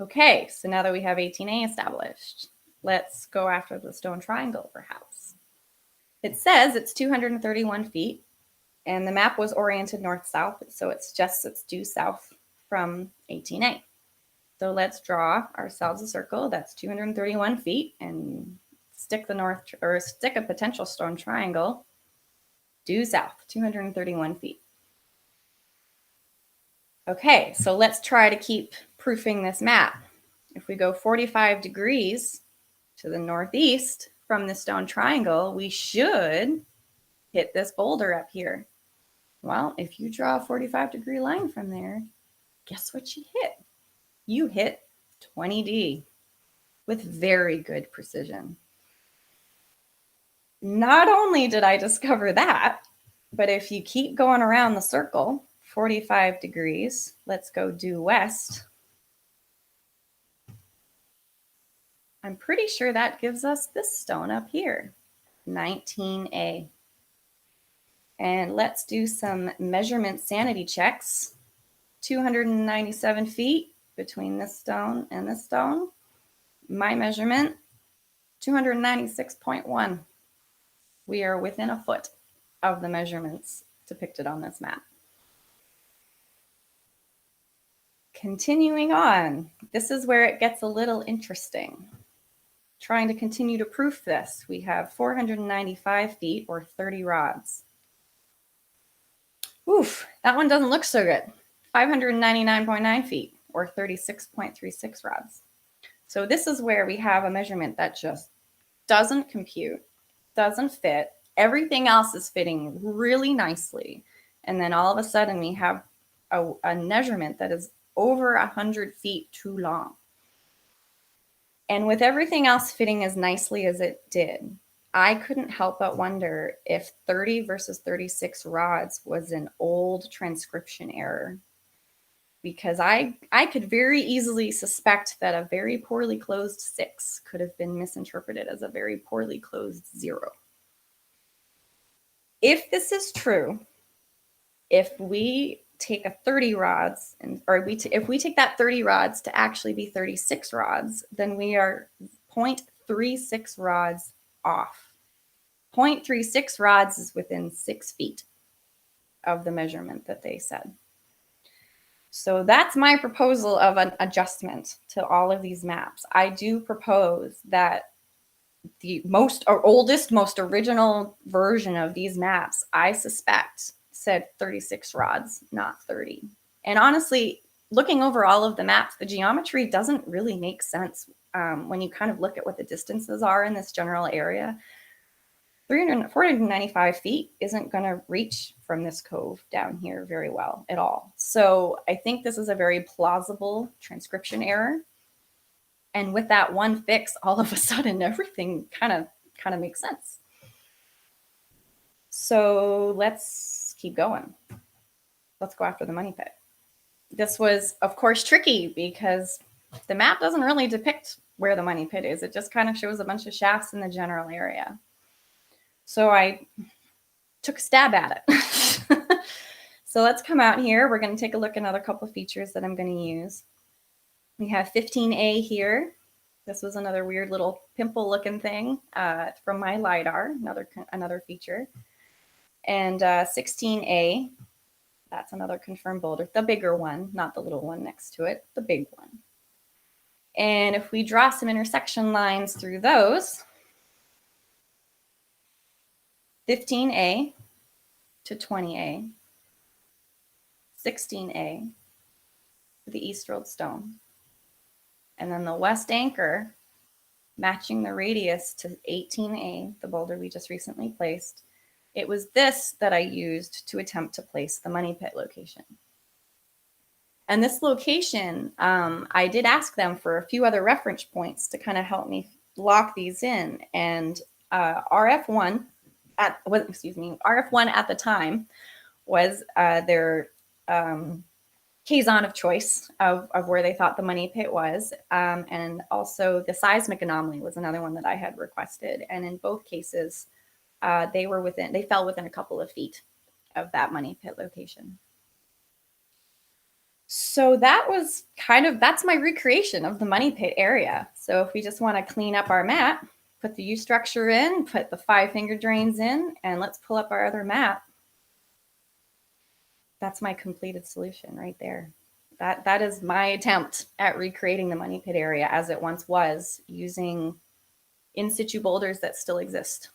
Okay, so now that we have 18A established, let's go after the stone triangle perhaps. It says it's 231 feet, and the map was oriented north-south, so it's due south from 18A. So let's draw ourselves a circle that's 231 feet and stick a potential stone triangle due south, 231 feet. Okay, so let's try to keep proofing this map. If we go 45 degrees to the northeast from the stone triangle, we should hit this boulder up here. Well, if you draw a 45-degree line from there, guess what you hit? You hit 20D with very good precision. Not only did I discover that, but if you keep going around the circle, 45 degrees, let's go due west. I'm pretty sure that gives us this stone up here, 19A. And let's do some measurement sanity checks. 297 feet between this stone and this stone. My measurement, 296.1. We are within a foot of the measurements depicted on this map. Continuing on, this is where it gets a little interesting. Trying to continue to proof this, we have 495 feet or 30 rods. Oof, that one doesn't look so good. 599.9 feet or 36.36 rods. So this is where we have a measurement that just doesn't compute, doesn't fit. Everything else is fitting really nicely. And then all of a sudden we have a measurement that is over 100 feet too long. And with everything else fitting as nicely as it did, I couldn't help but wonder if 30 versus 36 rods was an old transcription error. Because I could very easily suspect that a very poorly closed 6 could have been misinterpreted as a very poorly closed 0. If this is true, if we take a 30 rods if we take that 30 rods to actually be 36 rods, then we are 0.36 rods off. 0.36 rods is within 6 feet of the measurement that they said. So that's my proposal of an adjustment to all of these maps. I do propose that the oldest, most original version of these maps, I suspect, said 36 rods, not 30. And honestly, looking over all of the maps, the geometry doesn't really make sense when you kind of look at what the distances are in this general area. 495 feet isn't going to reach from this cove down here very well at all. So I think this is a very plausible transcription error. And with that one fix, all of a sudden, everything kind of makes sense. So let's keep going. Let's go after the money pit. This was, of course, tricky because the map doesn't really depict where the money pit is. It just kind of shows a bunch of shafts in the general area. So I took a stab at it. So let's come out here. We're going to take a look at another couple of features that I'm going to use. We have 15A here. This was another weird little pimple looking thing from my LiDAR, another feature. And 16A, that's another confirmed boulder, the bigger one, not the little one next to it, the big one. And if we draw some intersection lines through those, 15A to 20A, 16A for the East Road Stone, and then the west anchor matching the radius to 18A, the boulder we just recently placed. It was this that I used to attempt to place the money pit location. And this location, I did ask them for a few other reference points to kind of help me lock these in. And RF1 at the time was their Kazon of choice of where they thought the money pit was. And also the seismic anomaly was another one that I had requested. And in both cases, they fell within a couple of feet of that money pit location. So that's my recreation of the money pit area. So if we just want to clean up our map, put the U structure in, put the 5-finger drains in, and let's pull up our other map. That's my completed solution right there. That is my attempt at recreating the money pit area as it once was, using in situ boulders that still exist.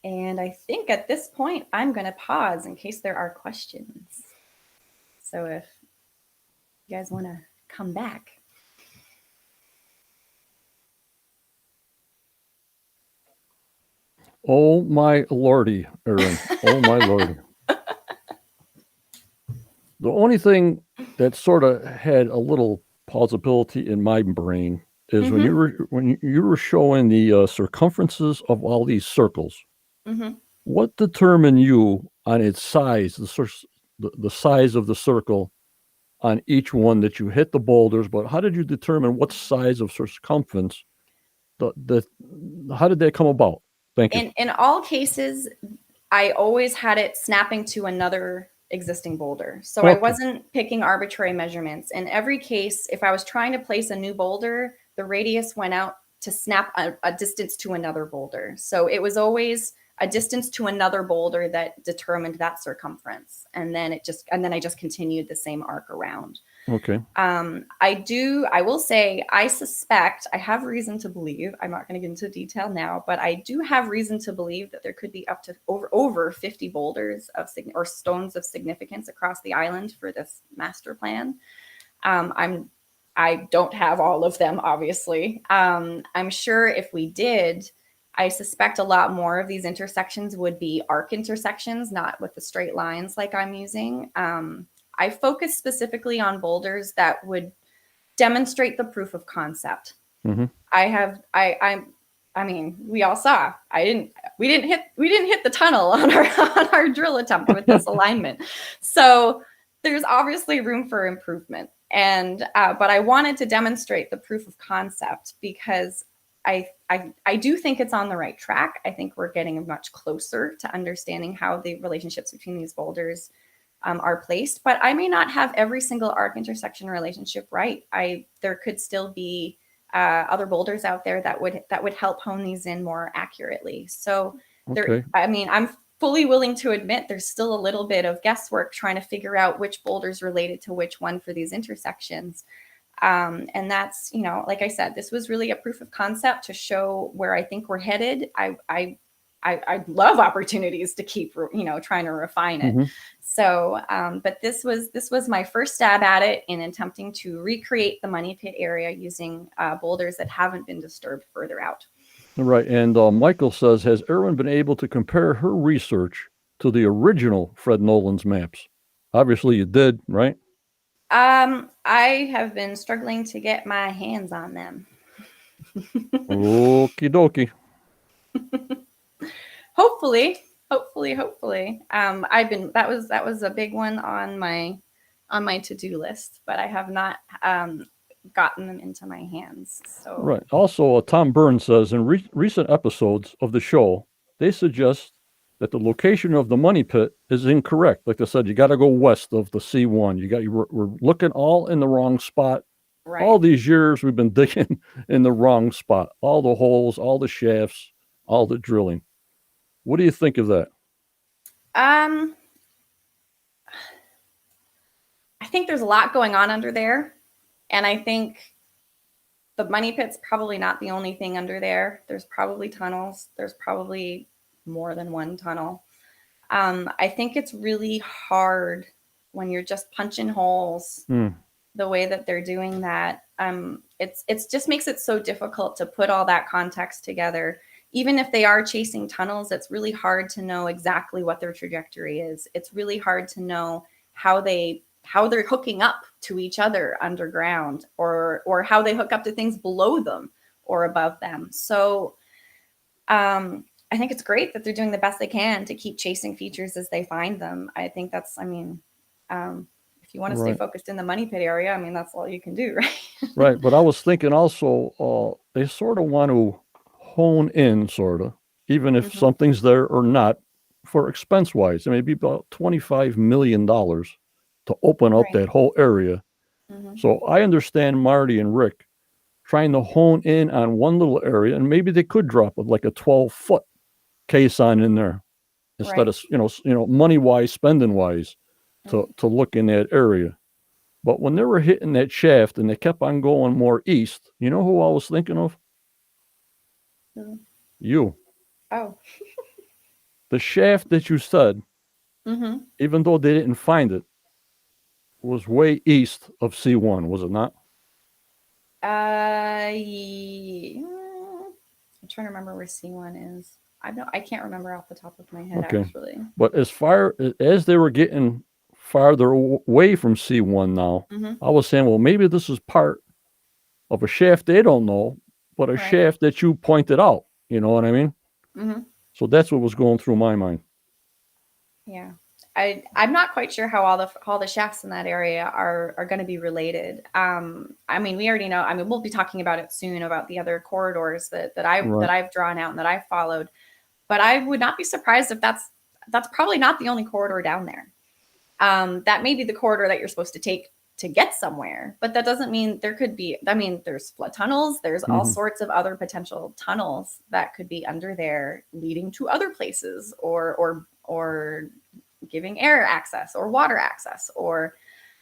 And I think at this point, I'm going to pause in case there are questions. So if you guys want to come back. Oh my lordy, ERIN. Oh my lordy. The only thing that sort of had a little plausibility in my brain is when you were showing the circumferences of all these circles. What determined you on its size, the size of the circle on each one that you hit the boulders? But how did you determine what size of circumference? How did that come about? Thank you. In all cases, I always had it snapping to another existing boulder. So I wasn't picking arbitrary measurements. In every case, if I was trying to place a new boulder, the radius went out to snap a distance to another boulder. So it was always a distance to another boulder that determined that circumference. And then I just continued the same arc around. Okay. I will say, I suspect, I have reason to believe, I'm not going to get into detail now, but I do have reason to believe that there could be up to over 50 boulders or stones of significance across the island for this master plan. I don't have all of them, obviously. I'm sure if we did, I suspect a lot more of these intersections would be arc intersections, not with the straight lines like I'm using. I focus specifically on boulders that would demonstrate the proof of concept. Mm-hmm. I mean, we all saw. We didn't hit the tunnel on our drill attempt with this alignment. So there's obviously room for improvement. And but I wanted to demonstrate the proof of concept because I do think it's on the right track. I think we're getting much closer to understanding how the relationships between these boulders are placed, but I may not have every single arc intersection relationship right. There could still be other boulders out there that would help hone these in more accurately. So Okay. I'm fully willing to admit there's still a little bit of guesswork trying to figure out which boulders related to which one for these intersections. And that's, like I said, this was really a proof of concept to show where I think we're headed. I love opportunities to keep, trying to refine it. Mm-hmm. So, but this was my first stab at it in attempting to recreate the money pit area using boulders that haven't been disturbed further out. Right. And Michael says, has ERIN been able to compare her research to the original Fred Nolan's maps? Obviously you did, right? I have been struggling to get my hands on them. Okie dokie. Hopefully. That was a big one on my to-do list, but I have not gotten them into my hands. So Right. Also, Tom Burns says in recent episodes of the show, they suggest that the location of the money pit is incorrect. Like I said, you got to go west of the C1. We're looking all in the wrong spot. right. All these years we've been digging in the wrong spot. All the holes, all the shafts, all the drilling. What do you think of that? I think there's a lot going on under there, and I think the money pit's probably not the only thing under there. There's probably tunnels. There's probably more than one tunnel. I think it's really hard when you're just punching holes the way that they're doing that. It's just makes it so difficult to put all that context together. Even if they are chasing tunnels, it's really hard to know exactly what their trajectory is. It's really hard to know how they're hooking up to each other underground, or how they hook up to things below them or above them. So I think it's great that they're doing the best they can to keep chasing features as they find them. I think that's, if you want to stay focused in the money pit area, that's all you can do, right? Right. But I was thinking also, they sort of want to hone in, even if something's there or not, for expense wise. It may be about $25 million to open up that whole area. So I understand Marty and Rick trying to hone in on one little area, and maybe they could drop like a 12-foot caisson in there instead of money wise, spending wise, to look in that area. But when they were hitting that shaft and they kept on going more east, you know who I was thinking of? You. Oh. The shaft that you said, even though they didn't find it, was way east of C1, was it not? I'm trying to remember where C1 is. I can't remember off the top of my head, actually. But as far as they were getting farther away from C1 now, I was saying, well, maybe this is part of a shaft they don't know, but a shaft that you pointed out. You know what I mean? So that's what was going through my mind. Yeah. I'm not quite sure how all the shafts in that area are going to be related. We already know. We'll be talking about it soon, about the other corridors that I've drawn out and that I've followed. But I would not be surprised if that's probably not the only corridor down there. That may be the corridor that you're supposed to take to get somewhere. But that doesn't mean there could be, I mean, there's flood tunnels, there's all sorts of other potential tunnels that could be under there leading to other places, or giving air access or water access, or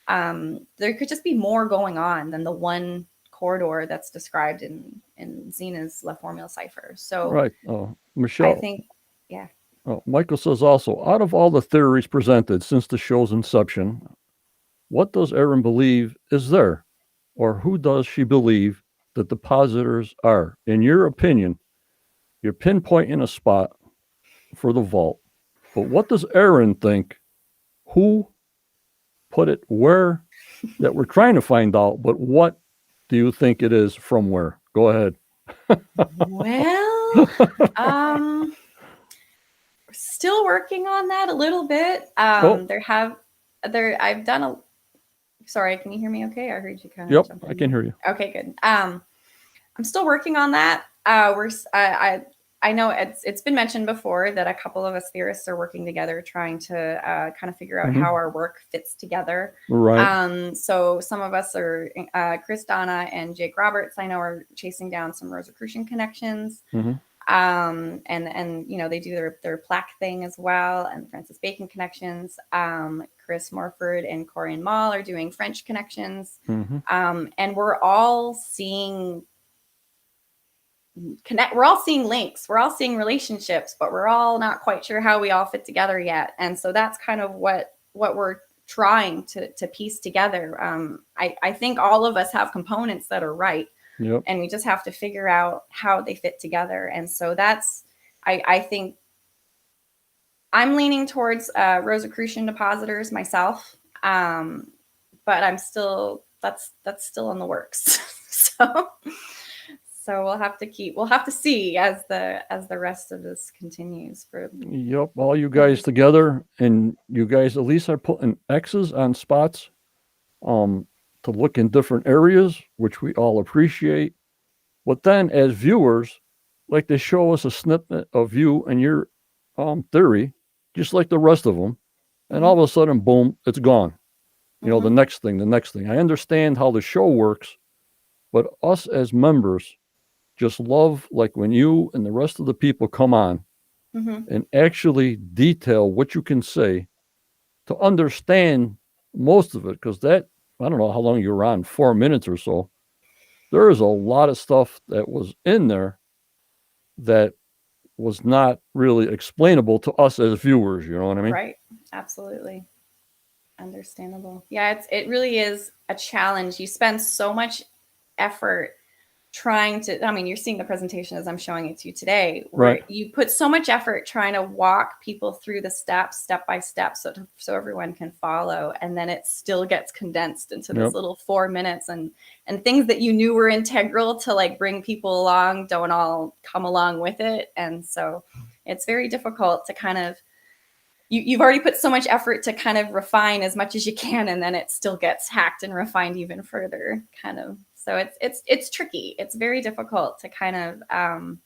there could just be more going on than the one corridor that's described in Zena's La Formula cipher. So Right. I Michelle, think, yeah. Michael says also, out of all the theories presented since the show's inception, what does Erin believe is there? Or who does she believe the depositors are? In your opinion, you're pinpointing a spot for the vault. But what does Erin think? Who put it where that we're trying to find out? But what do you think it is from where? Go ahead. Well, still working on that a little bit. I've done a, sorry, can you hear me okay? I heard you kind of Yep, jump in. I can hear you. Okay, good. I'm still working on that. I know it's been mentioned before that a couple of us theorists are working together trying to kind of figure out how our work fits together. Right. So some of us are, Chris Donna and Jake Roberts, I know, are chasing down some Rosicrucian connections. And they do their plaque thing as well, and Francis Bacon connections. Chris Morford and Corian Mall are doing French connections. And we're all seeing links, we're all seeing relationships, but we're all not quite sure how we all fit together yet. And so that's kind of what we're trying to piece together. I think all of us have components that are right. Yep. And we just have to figure out how they fit together. And so that's, I think I'm leaning towards Rosicrucian depositors myself. But I'm still, that's still in the works. So we'll have to see as the rest of this continues. Yep, all you guys together, and you guys at least are putting X's on spots to look in different areas, which we all appreciate. But then as viewers, like they show us a snippet of you and your theory, just like the rest of them, and all of a sudden, boom, it's gone. You know, the next thing. I understand how the show works, but us as members just love, like when you and the rest of the people come on and actually detail what you can say to understand most of it, because that, I don't know how long you were on, 4 minutes or so. There is a lot of stuff that was in there that was not really explainable to us as viewers. You know what I mean? Right. Absolutely. Understandable. Yeah, it really is a challenge. You spend so much effort trying to, I mean, you're seeing the presentation as I'm showing it to you today, where Right. you put so much effort trying to walk people through the steps, step by step, so everyone can follow, and then it still gets condensed into this little 4 minutes, and things that you knew were integral to like bring people along don't all come along with it. And so it's very difficult to kind of, you've already put so much effort to kind of refine as much as you can, and then it still gets hacked and refined even further, kind of. So it's tricky. It's very difficult to kind of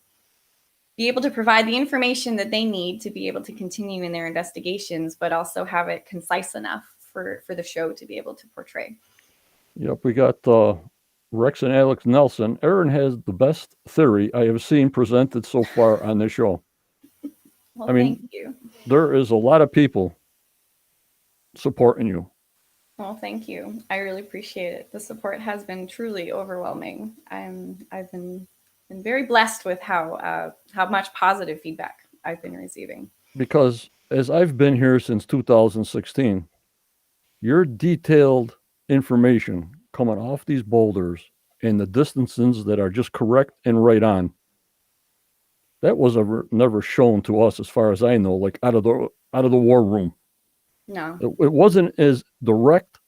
be able to provide the information that they need to be able to continue in their investigations, but also have it concise enough for the show to be able to portray. Yep, we got Rex and Alex Nelson. Erin has the best theory I have seen presented so far on this show. Well, I mean, thank you. There is a lot of people supporting you. Well, thank you. I really appreciate it. The support has been truly overwhelming. I've been very blessed with how much positive feedback I've been receiving. Because as I've been here since 2016, your detailed information coming off these boulders and the distances that are just correct and right on, that was never shown to us, as far as I know, like out of the war room. No. It wasn't as direct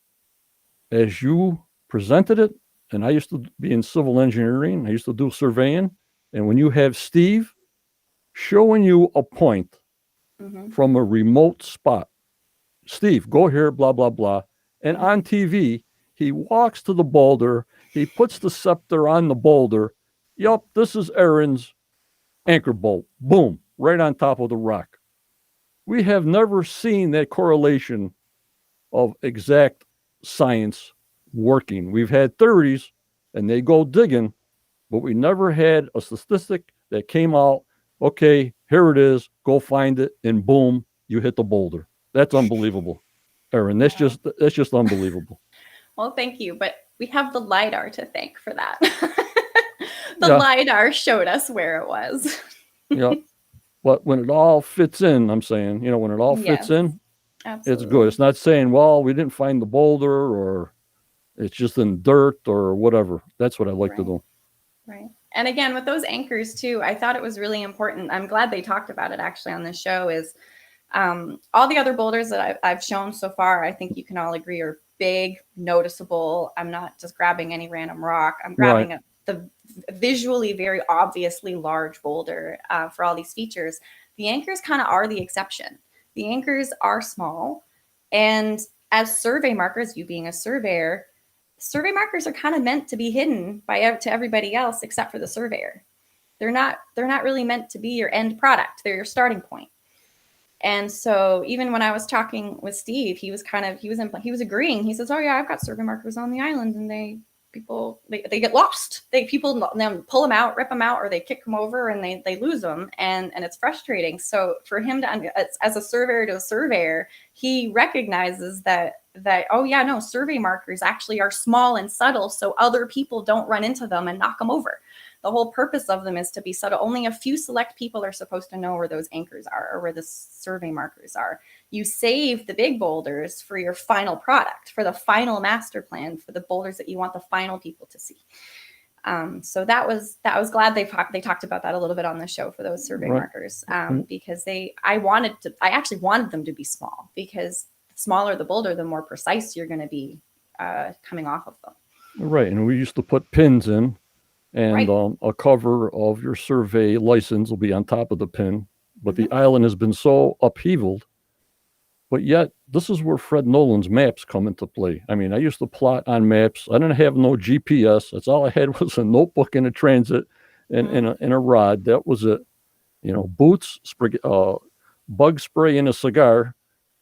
as you presented it. And I used to be in civil engineering. I used to do surveying. And when you have Steve showing you a point from a remote spot, Steve, go here, blah, blah, blah. And on TV, he walks to the boulder. He puts the scepter on the boulder. Yup, this is Erin's anchor bolt. Boom, right on top of the rock. We have never seen that correlation of exact science working. We've had theories and they go digging, but we never had a statistic that came out, okay, here it is, go find it, and boom, you hit the boulder. That's unbelievable. Erin, Wow. that's just unbelievable. Well, thank you, but we have the LiDAR to thank for that. The Yeah, LiDAR showed us where it was. yeah. But when it all fits in, I'm saying, when it all fits Yes, in, it's good. absolutely. It's not saying, well, we didn't find the boulder or it's just in dirt or whatever. That's what I like to Right. do. Right. And again, with those anchors too, I thought it was really important. I'm glad they talked about it actually on this show. Is all the other boulders that I've shown so far, I think you can all agree are big, noticeable. I'm not just grabbing any random rock. I'm Right. grabbing the visually very obviously large boulder for all these features. The anchors kind of are the exception. The anchors are small, and as survey markers, you being a surveyor, survey markers are kind of meant to be hidden to everybody else except for the surveyor. They're not really meant to be your end product. They're your starting point. And so even when I was talking with Steve, he was agreeing. He says, "Oh yeah, I've got survey markers on the island, and they get lost. People then pull them out, rip them out, or they kick them over, and they lose them, and it's frustrating." So for him as a surveyor to a surveyor, he recognizes that oh yeah, no, survey markers actually are small and subtle, so other people don't run into them and knock them over. The whole purpose of them is to be subtle. Only a few select people are supposed to know where those anchors are or where the survey markers are. You save the big boulders for your final product, for the final master plan, for the boulders that you want the final people to see. So that was glad they talked about that a little bit on the show for those survey Right. markers, because I actually wanted them to be small, because the smaller the boulder, the more precise you're going to be coming off of them. Right. And we used to put pins in, and Right. a cover of your survey license will be on top of the pin. But Mm-hmm. the island has been so upheavaled. But yet, this is where Fred Nolan's maps come into play. I mean, I used to plot on maps. I didn't have no GPS. That's all I had was a notebook and a transit and, Mm-hmm. and a rod. That was it. Boots, bug spray, and a cigar,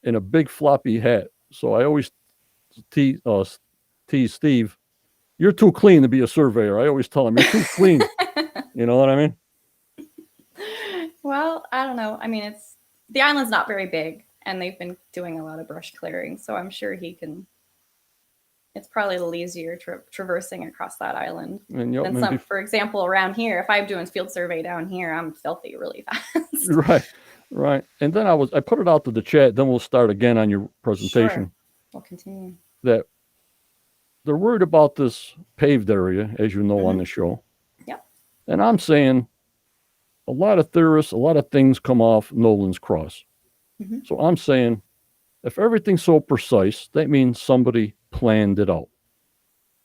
and a big floppy hat. So I always tease Steve, "You're too clean to be a surveyor." I always tell him, "You're too clean." You know what I mean? Well, I don't know. I mean, the island's not very big, and they've been doing a lot of brush clearing, so I'm sure he can. It's probably a little easier traversing across that island And yep, than some. For example, around here, if I'm doing field survey down here, I'm filthy really fast. right, right. And then I put it out to the chat. Then we'll start again on your presentation. Sure, we'll continue. That they're worried about this paved area, as you know, on Mm-hmm. the show. Yep. And I'm saying a lot of theorists, a lot of things come off Nolan's Cross. Mm-hmm. So I'm saying if everything's so precise, that means somebody planned it out.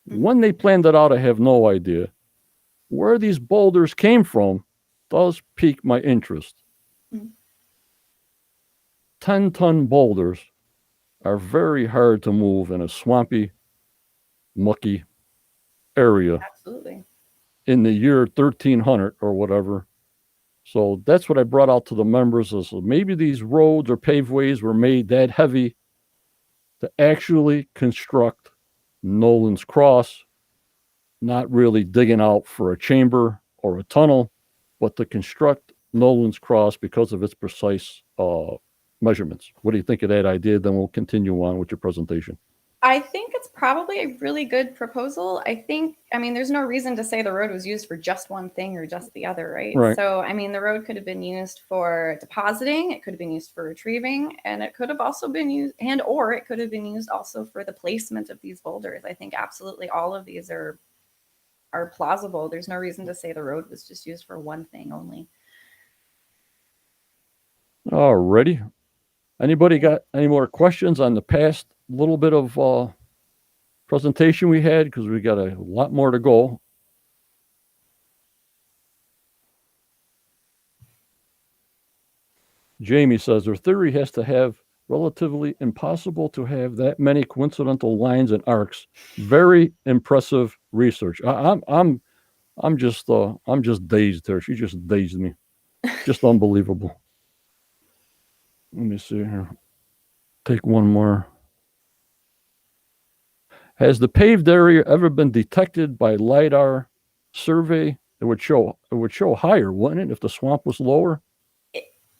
Mm-hmm. When they planned it out, I have no idea. Where these boulders came from does pique my interest. Mm-hmm. 10-ton boulders are very hard to move in a swampy, mucky area Absolutely. in the year 1300 or whatever. So that's what I brought out to the members is maybe these roads or paveways were made that heavy to actually construct Nolan's Cross, not really digging out for a chamber or a tunnel, but to construct Nolan's Cross because of its precise measurements. What do you think of that idea? Then we'll continue on with your presentation. I think it's probably a really good proposal. I mean, there's no reason to say the road was used for just one thing or just the other, right? Right. So, I mean, the road could have been used for depositing, it could have been used for retrieving, and it could have also been used, or it could have been used also for the placement of these boulders. I think absolutely all of these are plausible. There's no reason to say the road was just used for one thing only. Alrighty. Anybody got any more questions on the past little bit of presentation we had? Because we got a lot more to go. Jamie says their theory has to have relatively impossible to have that many coincidental lines and arcs. Very impressive research. I'm just dazed there. She just dazed me. Just unbelievable. Let me see here. Take one more. Has the paved area ever been detected by LiDAR survey? It would show higher, wouldn't it, if the swamp was lower?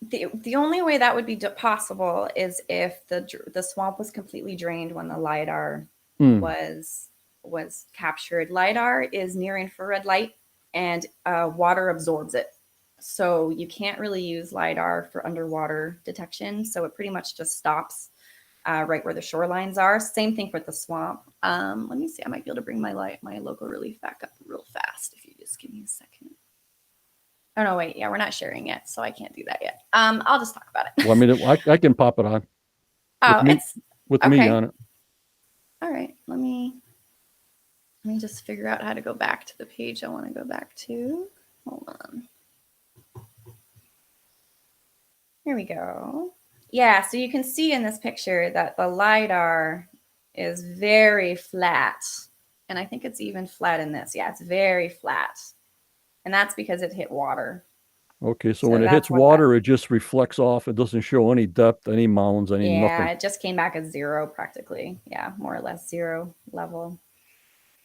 The only way that would be possible is if the swamp was completely drained when the LiDAR was captured. LiDAR is near infrared light, and water absorbs it. So you can't really use LiDAR for underwater detection. So it pretty much just stops right where the shorelines are. Same thing with the swamp. Let me see. I might be able to bring my local relief back up real fast if you just give me a second. Oh no, wait. Yeah, we're not sharing yet, so I can't do that yet. I'll just talk about it. Well, I mean, I can pop it on. Oh, it's with okay. me on it. All right. Let me just figure out how to go back to the page I want to go back to. Hold on. Here we go. Yeah, so you can see in this picture that the LiDAR is very flat. And I think it's even flat in this. Yeah, it's very flat. And that's because it hit water. Okay, so when it hits water, it just reflects off. It doesn't show any depth, any mounds, nothing. Yeah, it just came back as zero practically. Yeah, more or less zero level.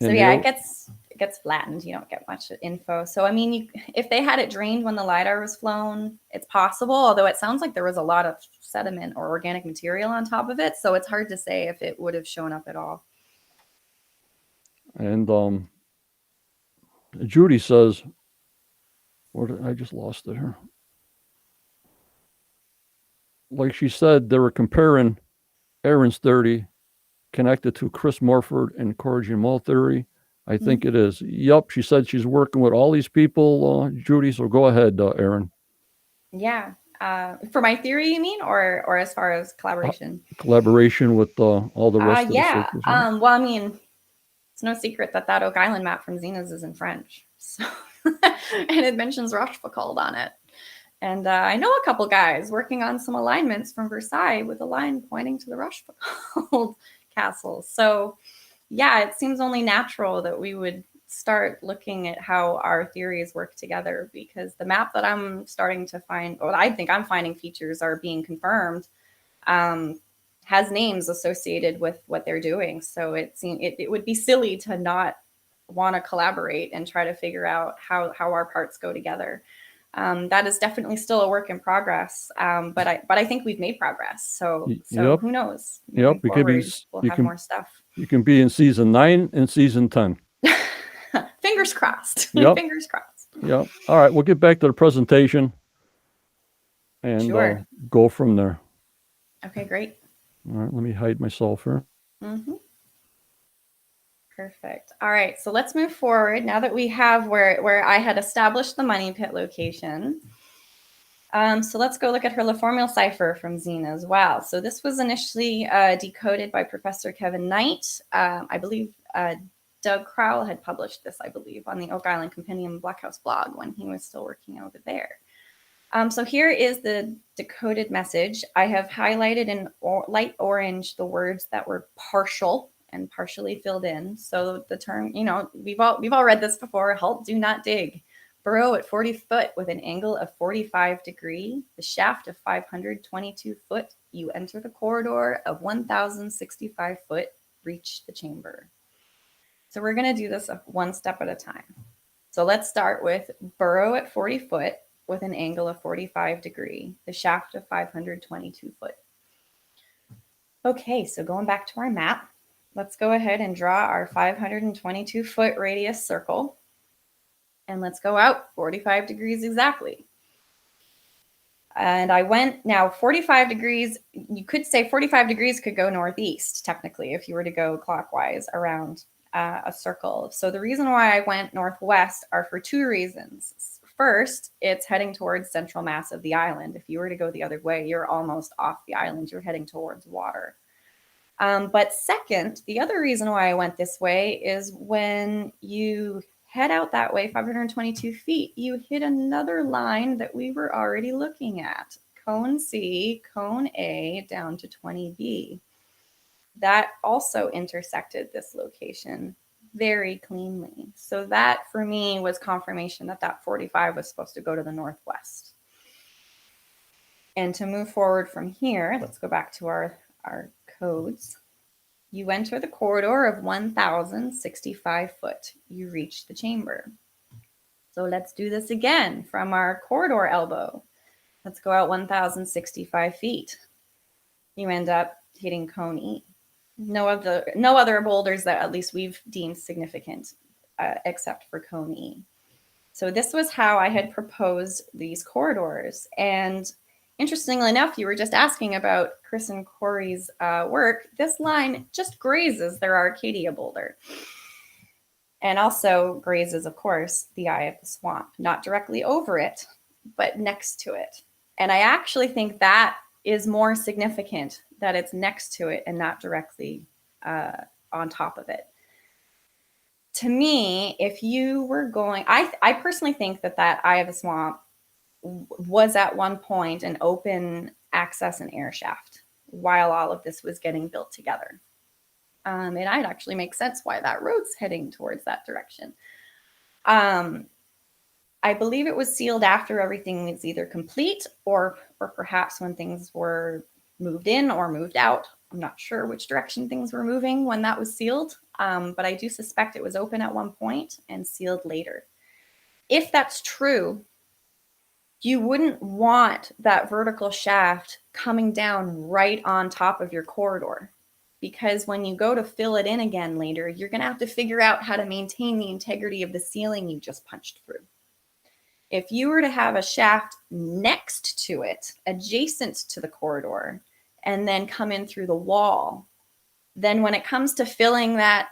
So And yeah, it gets flattened. You don't get much info. So I mean, if they had it drained when the LiDAR was flown, it's possible. Although it sounds like there was a lot of sediment or organic material on top of it, so it's hard to say if it would have shown up at all. And Judy says, I just lost it here. Like she said, they were comparing ERIN's theory connected to Chris Morford and Corrigan Mole theory. I think it is. Yep, she said she's working with all these people, Judy. So go ahead, ERIN. Yeah, for my theory, you mean, or as far as collaboration? Collaboration with all the rest of the circles. Yeah. Well, I mean, it's no secret that Oak Island map from Zena's is in French, so and it mentions Rochefoucauld on it. And I know a couple guys working on some alignments from Versailles with a line pointing to the Rochefoucauld castle. So yeah, it seems only natural that we would start looking at how our theories work together, because the map that I'm starting to find, or I think I'm finding features are being confirmed, has names associated with what they're doing. So it would be silly to not want to collaborate and try to figure out how our parts go together. That is definitely still a work in progress, but I think we've made progress. So yep. Who knows? Yep, we'll have more stuff. You can be in season 9 and season 10. Fingers crossed. Yep. Fingers crossed. Yep. All right, we'll get back to the presentation and go from there. Okay, great. All right, let me hide myself here. Perfect. All right, so let's move forward now that we have where I had established the money pit location. So let's go look at her La Formule cipher from Xena as well. So this was initially decoded by Professor Kevin Knight. I believe Doug Crowell had published this, I believe, on the Oak Island Compendium Blackhouse blog when he was still working over there. So here is the decoded message. I have highlighted in light orange the words that were partial and partially filled in. So the term, we've all read this before. Halt, do not dig. Burrow at 40 foot with an angle of 45 degree. The shaft of 522 foot. You enter the corridor of 1,065 foot. Reach the chamber. So we're going to do this one step at a time. So let's start with burrow at 40 foot with an angle of 45 degree. The shaft of 522 foot. Okay, so going back to our map, let's go ahead and draw our 522 foot radius circle. And let's go out 45 degrees exactly. And I went now 45 degrees. You could say 45 degrees could go northeast, technically, if you were to go clockwise around a circle. So the reason why I went northwest are for two reasons. First, it's heading towards central mass of the island. If you were to go the other way, you're almost off the island. You're heading towards water. But second, the other reason why I went this way is when you head out that way, 522 feet, you hit another line that we were already looking at. Cone C, cone A, down to 20B. That also intersected this location very cleanly. So that, for me, was confirmation that 45 was supposed to go to the northwest. And to move forward from here, let's go back to our codes. You enter the corridor of 1,065 foot. You reach the chamber. So let's do this again from our corridor elbow. Let's go out 1,065 feet. You end up hitting cone E. No other boulders that at least we've deemed significant except for cone E. So this was how I had proposed these corridors. And interestingly enough, you were just asking about Chris and Corey's work. This line just grazes their Arcadia boulder. And also grazes, of course, the eye of the swamp, not directly over it, but next to it. And I actually think that is more significant, that it's next to it and not directly on top of it. To me, if you were going, I personally think that eye of the swamp was at one point an open access and air shaft while all of this was getting built together. It might actually make sense why that road's heading towards that direction. I believe it was sealed after everything was either complete or perhaps when things were moved in or moved out. I'm not sure which direction things were moving when that was sealed, but I do suspect it was open at one point and sealed later. If that's true, you wouldn't want that vertical shaft coming down right on top of your corridor, because when you go to fill it in again later, you're going to have to figure out how to maintain the integrity of the ceiling you just punched through. If you were to have a shaft next to it, adjacent to the corridor, and then come in through the wall, then when it comes to filling that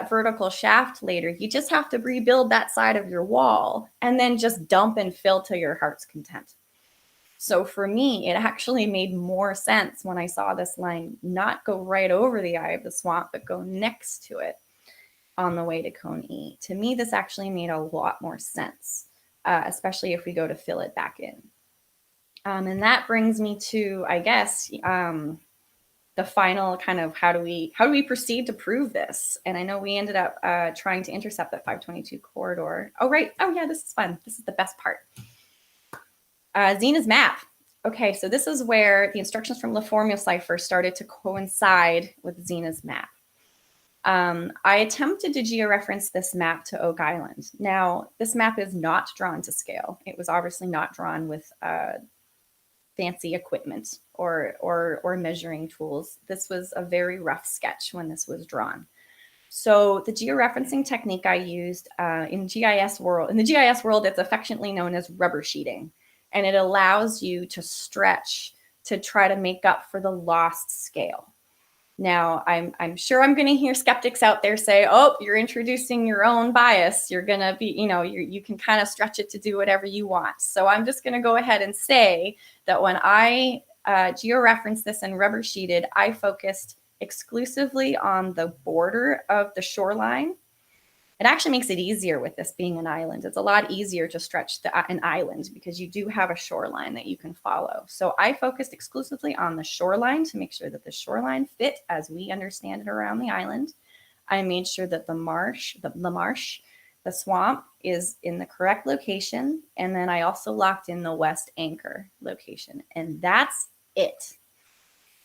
vertical shaft later, you just have to rebuild that side of your wall and then just dump and fill to your heart's content. So for me, it actually made more sense when I saw this line not go right over the eye of the swamp, but go next to it on the way to cone E. To me, this actually made a lot more sense, especially if we go to fill it back in. And that brings me to, I guess, the final kind of how do we proceed to prove this? And I know we ended up trying to intercept that 522 corridor. Oh, right. Oh, yeah, this is fun. This is the best part. Zena's map. Okay, so this is where the instructions from La Formule Cipher started to coincide with Zena's map. I attempted to georeference this map to Oak Island. Now, this map is not drawn to scale. It was obviously not drawn with fancy equipment or measuring tools. This was a very rough sketch when this was drawn. So the georeferencing technique I used in the GIS world, it's affectionately known as rubber sheeting. And it allows you to stretch to try to make up for the lost scale. Now, I'm sure I'm going to hear skeptics out there say, oh, you're introducing your own bias. You're going to be, you can kind of stretch it to do whatever you want. So I'm just going to go ahead and say that when I georeferenced this and rubber sheeted, I focused exclusively on the border of the shoreline. It actually makes it easier with this being an island. It's a lot easier to stretch an island because you do have a shoreline that you can follow. So I focused exclusively on the shoreline to make sure that the shoreline fit as we understand it around the island. I made sure that the swamp is in the correct location. And then I also locked in the west anchor location. And that's it.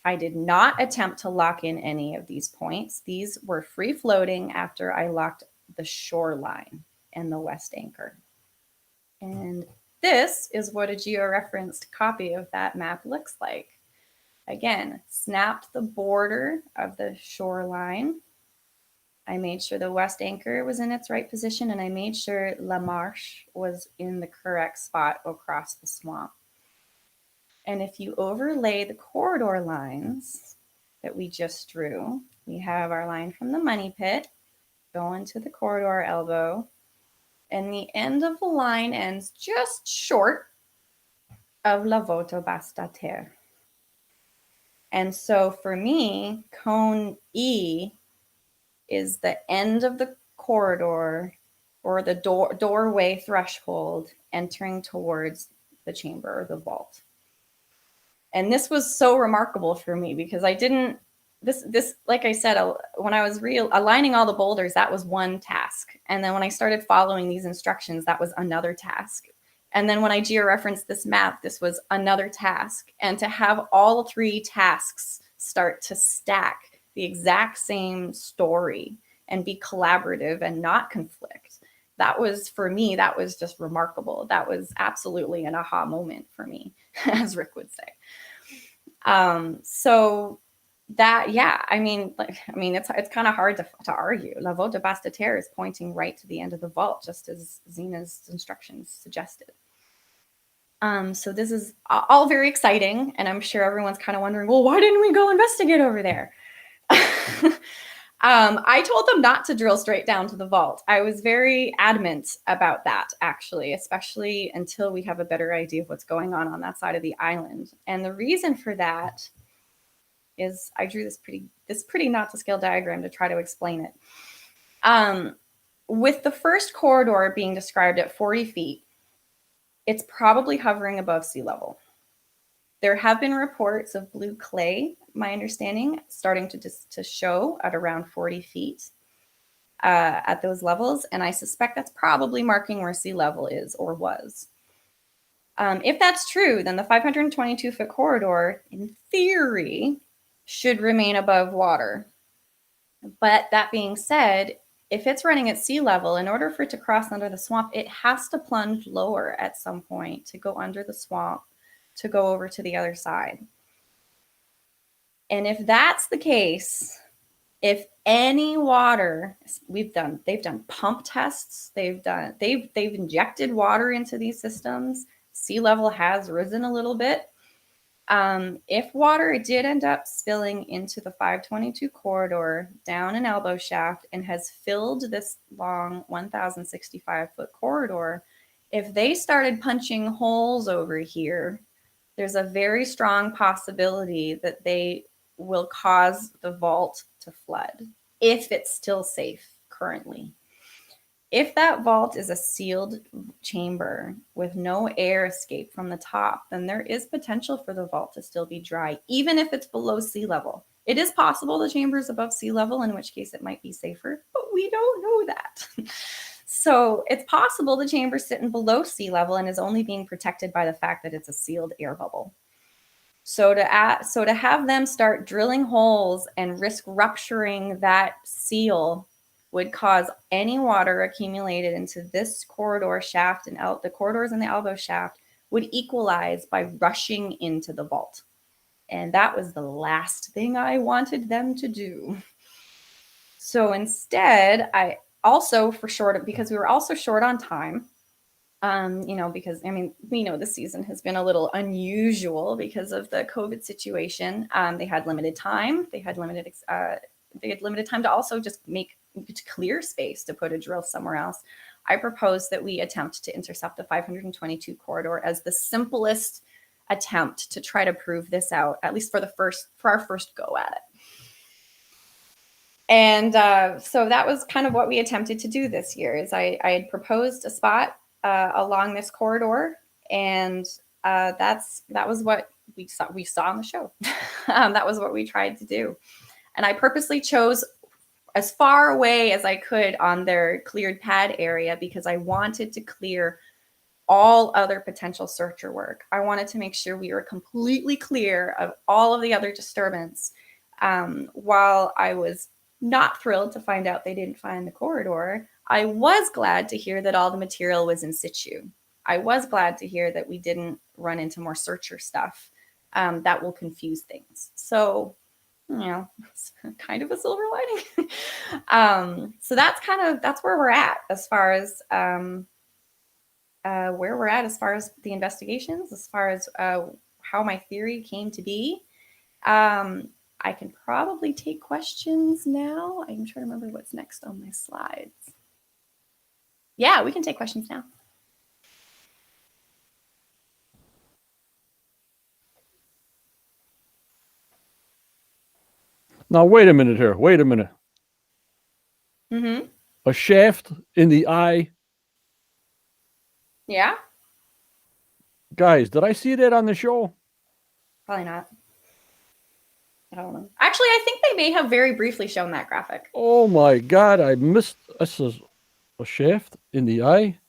I did not attempt to lock in any of these points. These were free floating after I locked the shoreline and the west anchor. And this is what a georeferenced copy of that map looks like. Again, snapped the border of the shoreline. I made sure the west anchor was in its right position, and I made sure La Marche was in the correct spot across the swamp. And if you overlay the corridor lines that we just drew, we have our line from the money pit going to the corridor elbow, and the end of the line ends just short of La Voto Basta Terre. And so for me, cone E is the end of the corridor or the doorway threshold entering towards the chamber or the vault. And this was so remarkable for me because I didn't, this, like I said, when I was aligning all the boulders, that was one task. And then when I started following these instructions, that was another task. And then when I georeferenced this map, this was another task. And to have all three tasks start to stack the exact same story and be collaborative and not conflict. That was, for me, that was just remarkable. That was absolutely an aha moment for me, as Rick would say. So that, yeah, I mean, it's kind of hard to argue. La Voie de Basse-Terre is pointing right to the end of the vault, just as Zena's instructions suggested. So this is all very exciting, and I'm sure everyone's kind of wondering, well, why didn't we go investigate over there? I told them not to drill straight down to the vault. I was very adamant about that, actually, especially until we have a better idea of what's going on that side of the island. And the reason for that is I drew this pretty not to scale diagram to try to explain it. With the first corridor being described at 40 feet, it's probably hovering above sea level. There have been reports of blue clay, my understanding, starting to show at around 40 feet at those levels. And I suspect that's probably marking where sea level is or was. If that's true, then the 522-foot corridor, in theory, should remain above water. But that being said, if it's running at sea level, in order for it to cross under the swamp, it has to plunge lower at some point to go under the swamp, to go over to the other side. And if that's the case, if any water, they've done pump tests, they've injected water into these systems, sea level has risen a little bit. If water did end up spilling into the 522 corridor down an elbow shaft and has filled this long 1,065-foot corridor, if they started punching holes over here, there's a very strong possibility that they will cause the vault to flood if it's still safe currently. If that vault is a sealed chamber with no air escape from the top, then there is potential for the vault to still be dry, even if it's below sea level. It is possible the chamber is above sea level, in which case it might be safer, but we don't know that. So it's possible the chamber's sitting below sea level and is only being protected by the fact that it's a sealed air bubble. So to have them start drilling holes and risk rupturing that seal would cause any water accumulated into this corridor shaft and out the corridors in the elbow shaft would equalize by rushing into the vault. And that was the last thing I wanted them to do. So instead, I also, because we were also short on time, because we know the season has been a little unusual because of the COVID situation. They had limited time. They had limited time to also just to clear space to put a drill somewhere else. I propose that we attempt to intercept the 522 corridor as the simplest attempt to try to prove this out, at least for our first go at it. And so that was kind of what we attempted to do this year. Is I had proposed a spot along this corridor, and that was what we saw on the show. That was what we tried to do, and I purposely chose as far away as I could on their cleared pad area because I wanted to clear all other potential searcher work. I wanted to make sure we were completely clear of all of the other disturbance. While I was not thrilled to find out they didn't find the corridor, I was glad to hear that all the material was in situ. I was glad to hear that we didn't run into more searcher stuff that will confuse things. So, it's kind of a silver lining. So that's where we're at as far as the investigations, as far as how my theory came to be. I can probably take questions now. I'm trying to remember what's next on my slides. Yeah, we can take questions now. Now, wait a minute here. Wait a minute. Mm-hmm. A shaft in the eye. Yeah? Guys, did I see that on the show? Probably not. I don't know. Actually, I think they may have very briefly shown that graphic. Oh my God, I missed. This is a shaft in the eye.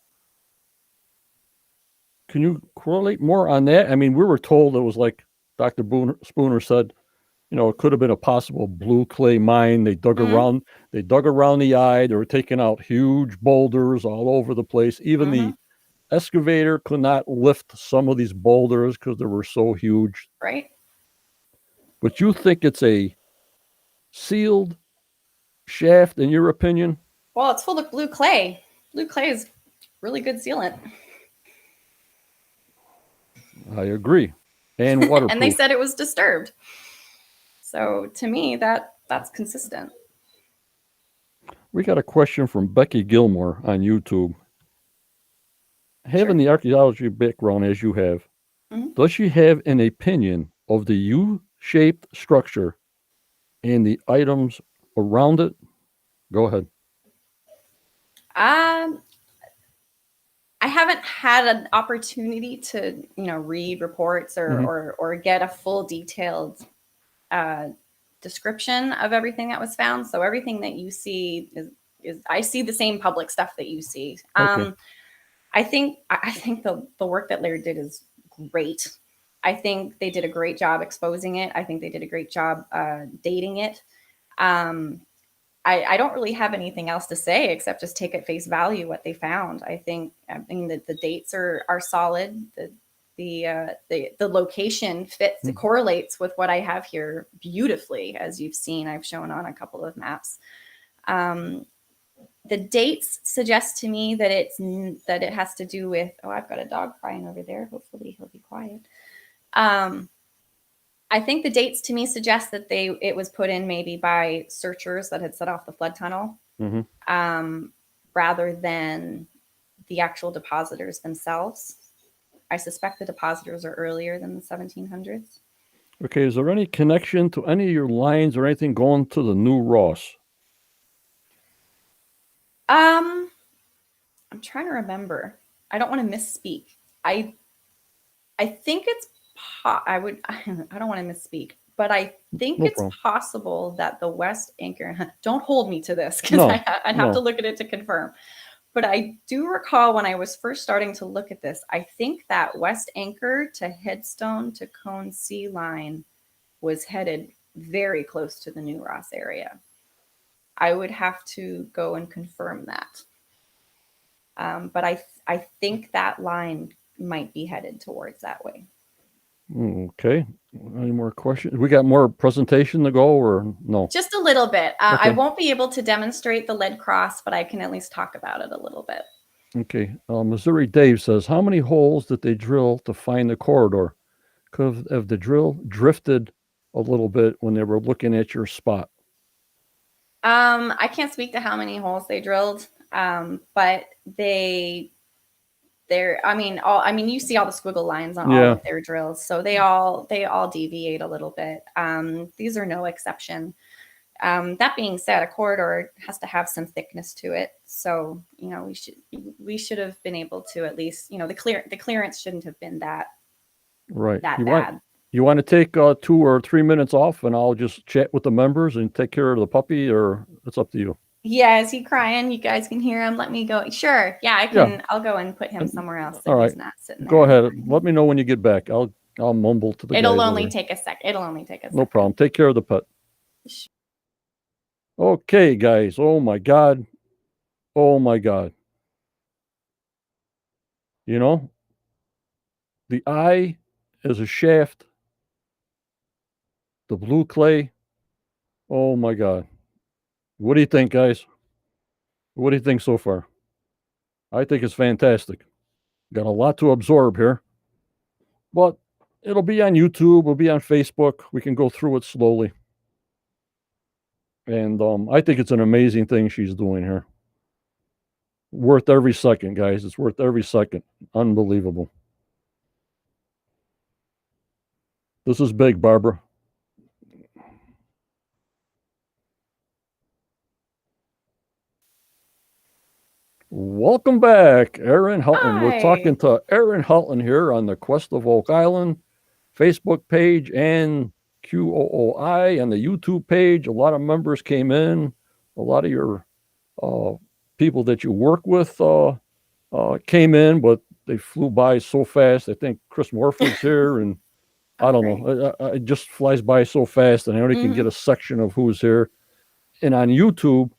Can you correlate more on that? I mean, we were told it was like Dr. Spooner said, it could have been a possible blue clay mine. They dug around the eye. They were taking out huge boulders all over the place. Even the excavator could not lift some of these boulders because they were so huge. Right. But you think it's a sealed shaft, in your opinion? Well, it's full of blue clay. Blue clay is really good sealant. I agree. And waterproof. And they said it was disturbed. So to me, that's consistent. We got a question from Becky Gilmore on YouTube. Having the archaeology background as you have, does she have an opinion of the U-shaped structure and the items around it? Go ahead. I haven't had an opportunity to, read reports or get a full detailed description of everything that was found. So everything that you see is I see the same public stuff that you see. Okay. I think the work that Laird did is great. I think they did a great job exposing it. I think they did a great job dating it. I don't really have anything else to say except just take at face value what they found. I mean that the dates are solid. The location fits, it correlates with what I have here beautifully, as you've seen. I've shown on a couple of maps. The dates suggest to me that it has to do with. Oh, I've got a dog crying over there. Hopefully he'll be quiet. I think the dates to me suggest that it was put in maybe by searchers that had set off the flood tunnel, rather than the actual depositors themselves. I suspect the depositors are earlier than the 1700s. Okay, is there any connection to any of your lines or anything going to the new Ross? I'm trying to remember. I don't want to misspeak. I think it's I don't want to misspeak, but I think it's possible that the West Anchor. Don't hold me to this because I'd have to look at it to confirm. But I do recall when I was first starting to look at this, I think that West Anchor to Headstone to Cone Sea line was headed very close to the New Ross area. I would have to go and confirm that. But I think that line might be headed towards that way. Okay. Any more questions? We got more presentation to go or no? Just a little bit. I won't be able to demonstrate the lead cross, but I can at least talk about it a little bit. Okay. Missouri Dave says, how many holes did they drill to find the corridor? Could have the drill drifted a little bit when they were looking at your spot? I can't speak to how many holes they drilled, but you see all the squiggle lines on all of their drills, so they all deviate a little bit. These are no exception. That being said, a corridor has to have some thickness to it, so we should have been able to at least the clearance shouldn't have been that bad. You want to take 2 or 3 minutes off, and I'll just chat with the members and take care of the puppy, or it's up to you. Yeah, is he crying? You guys can hear him. Let me go. Sure. Yeah, I can. Yeah. I'll go and put him somewhere else. So he's not sitting there. Go ahead. Let me know when you get back. I'll mumble to the guys. It'll only take a sec. No problem. Take care of the pet. Okay, guys. Oh my God. The eye is a shaft. The blue clay. Oh my God. What do you think, guys? What do you think so far? I think it's fantastic. Got a lot to absorb here. But it'll be on YouTube. It'll be on Facebook. We can go through it slowly. And I think it's an amazing thing she's doing here. Worth every second, guys. It's worth every second. Unbelievable. This is big, Barbara. Welcome back, ERIN Hutton. Hi. We're talking to ERIN Hutton here on the Quest of Oak Island Facebook page and QOOI and the YouTube page. A lot of members came in. A lot of your people that you work with came in, but they flew by so fast. I think Chris Morford's here, and I don't know. It just flies by so fast, and I only can get a section of who's here. And on YouTube,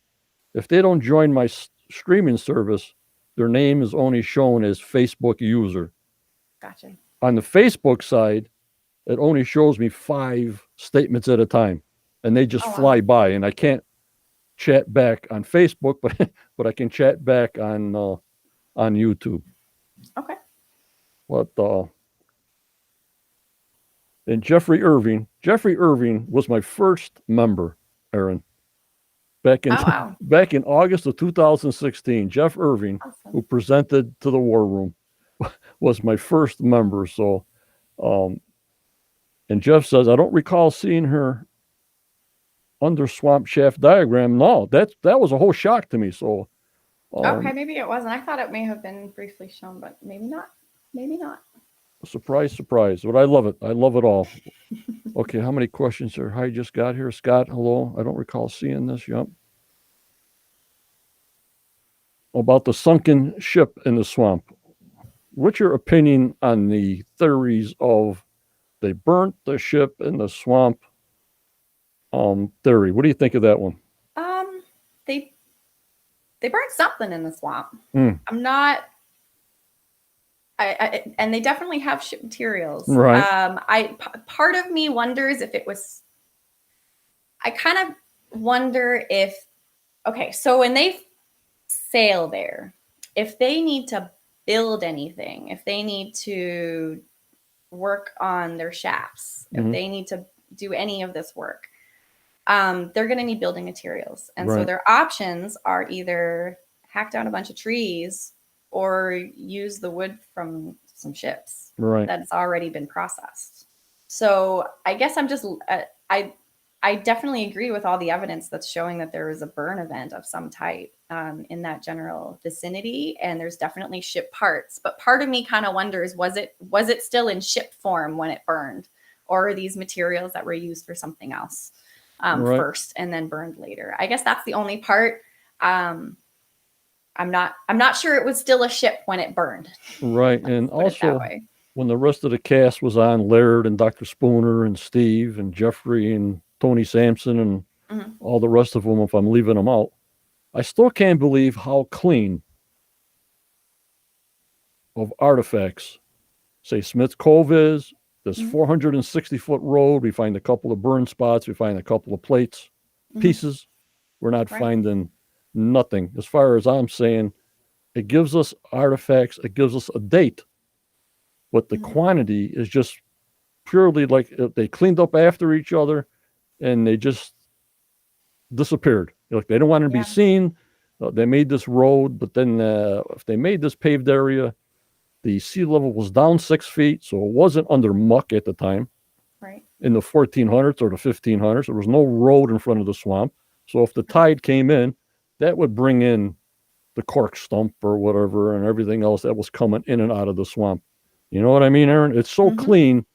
if they don't join my streaming service, their name is only shown as Facebook user. Gotcha. On the Facebook side, it only shows me 5 statements at a time, and they just fly by, and I can't chat back on Facebook, but I can chat back on YouTube. Okay. But and Jeffrey Irving was my first member, Erin. Back in back in August of 2016, Jeff Irving, who presented to the War Room, was my first member. So, and Jeff says, I don't recall seeing her under swamp shaft diagram. No, that was a whole shock to me. So, okay, maybe it wasn't. I thought it may have been briefly shown, but maybe not. Maybe not. Surprise, surprise. But I love it. I love it all. Okay, how many questions are I just got here? Scott, hello. I don't recall seeing this. Yep. About the sunken ship in the swamp. What's your opinion on the theories of they burnt the ship in the swamp theory? What do you think of that one? They burnt something in the swamp. I'm not. And they definitely have ship materials. Right. Part of me wonders if it was. I kind of wonder if. Okay, so when they sail there, if they need to build anything, if they need to work on their shafts, if they need to do any of this work, they're going to need building materials. And so their options are either hack down a bunch of trees or use the wood from some ships that's already been processed. So I guess I'm just, I definitely agree with all the evidence that's showing that there was a burn event of some type in that general vicinity, and there's definitely ship parts. But part of me kind of wonders, was it still in ship form when it burned, or are these materials that were used for something else first and then burned later? I guess that's the only part. I'm not sure it was still a ship when it burned. Right, and also when the rest of the cast was on, Laird and Dr. Spooner and Steve and Jeffrey and Tony Sampson and all the rest of them, if I'm leaving them out, I still can't believe how clean of artifacts, say, Smith's Cove is. This 460-foot road, we find a couple of burn spots, we find a couple of plates, pieces. We're not finding nothing. As far as I'm saying, it gives us artifacts, it gives us a date, but the quantity is just purely like they cleaned up after each other and they just disappeared. Like they don't want to be seen. They made this road, but then if they made this paved area, the sea level was down 6 feet, so it wasn't under muck at the time. Right. In the 1400s or the 1500s, there was no road in front of the swamp. So if the tide came in, that would bring in the cork stump or whatever and everything else that was coming in and out of the swamp. You know what I mean, Erin? It's so clean.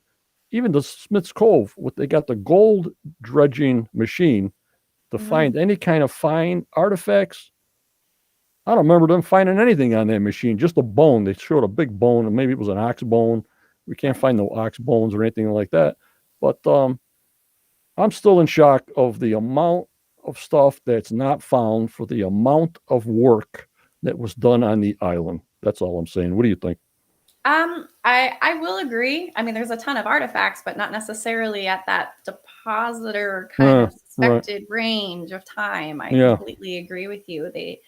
Even the Smith's Cove, they got the gold dredging machine to find any kind of fine artifacts. I don't remember them finding anything on that machine, just a bone. They showed a big bone, and maybe it was an ox bone. We can't find no ox bones or anything like that. But I'm still in shock of the amount of stuff that's not found for the amount of work that was done on the island. That's all I'm saying. What do you think? I will agree. I mean, there's a ton of artifacts, but not necessarily at that depositor kind of suspected range of time. I completely agree with you. They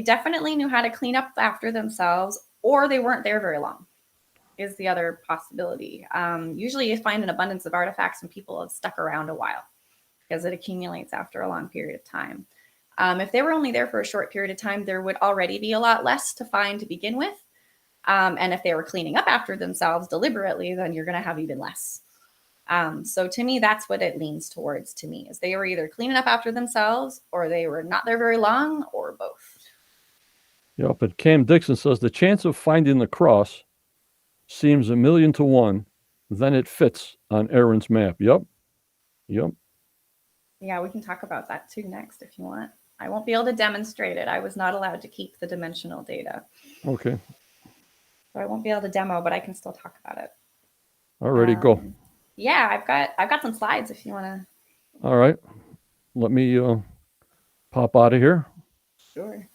definitely knew how to clean up after themselves, or they weren't there very long, is the other possibility. Usually you find an abundance of artifacts when people have stuck around a while because it accumulates after a long period of time. If they were only there for a short period of time, there would already be a lot less to find to begin with. And if they were cleaning up after themselves deliberately, then you're going to have even less. So to me, that's what it leans towards to me, is they were either cleaning up after themselves or they were not there very long, or both. Yep, and Cam Dixon says the chance of finding the cross seems 1,000,000 to 1. Then it fits on Erin's map. Yep. Yeah, we can talk about that too next if you want. I won't be able to demonstrate it. I was not allowed to keep the dimensional data. Okay. So I won't be able to demo, but I can still talk about it. Alrighty, go. Yeah, I've got some slides if you want to. All right. Let me pop out of here. Sure.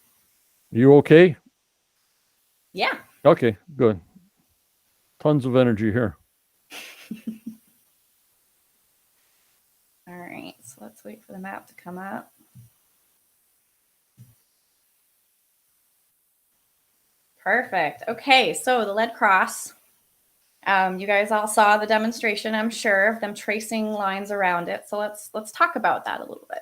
You okay? Yeah. Okay, good. Tons of energy here. All right. So let's wait for the map to come up. Perfect. Okay, so the lead cross. You guys all saw the demonstration, I'm sure, of them tracing lines around it. So let's talk about that a little bit.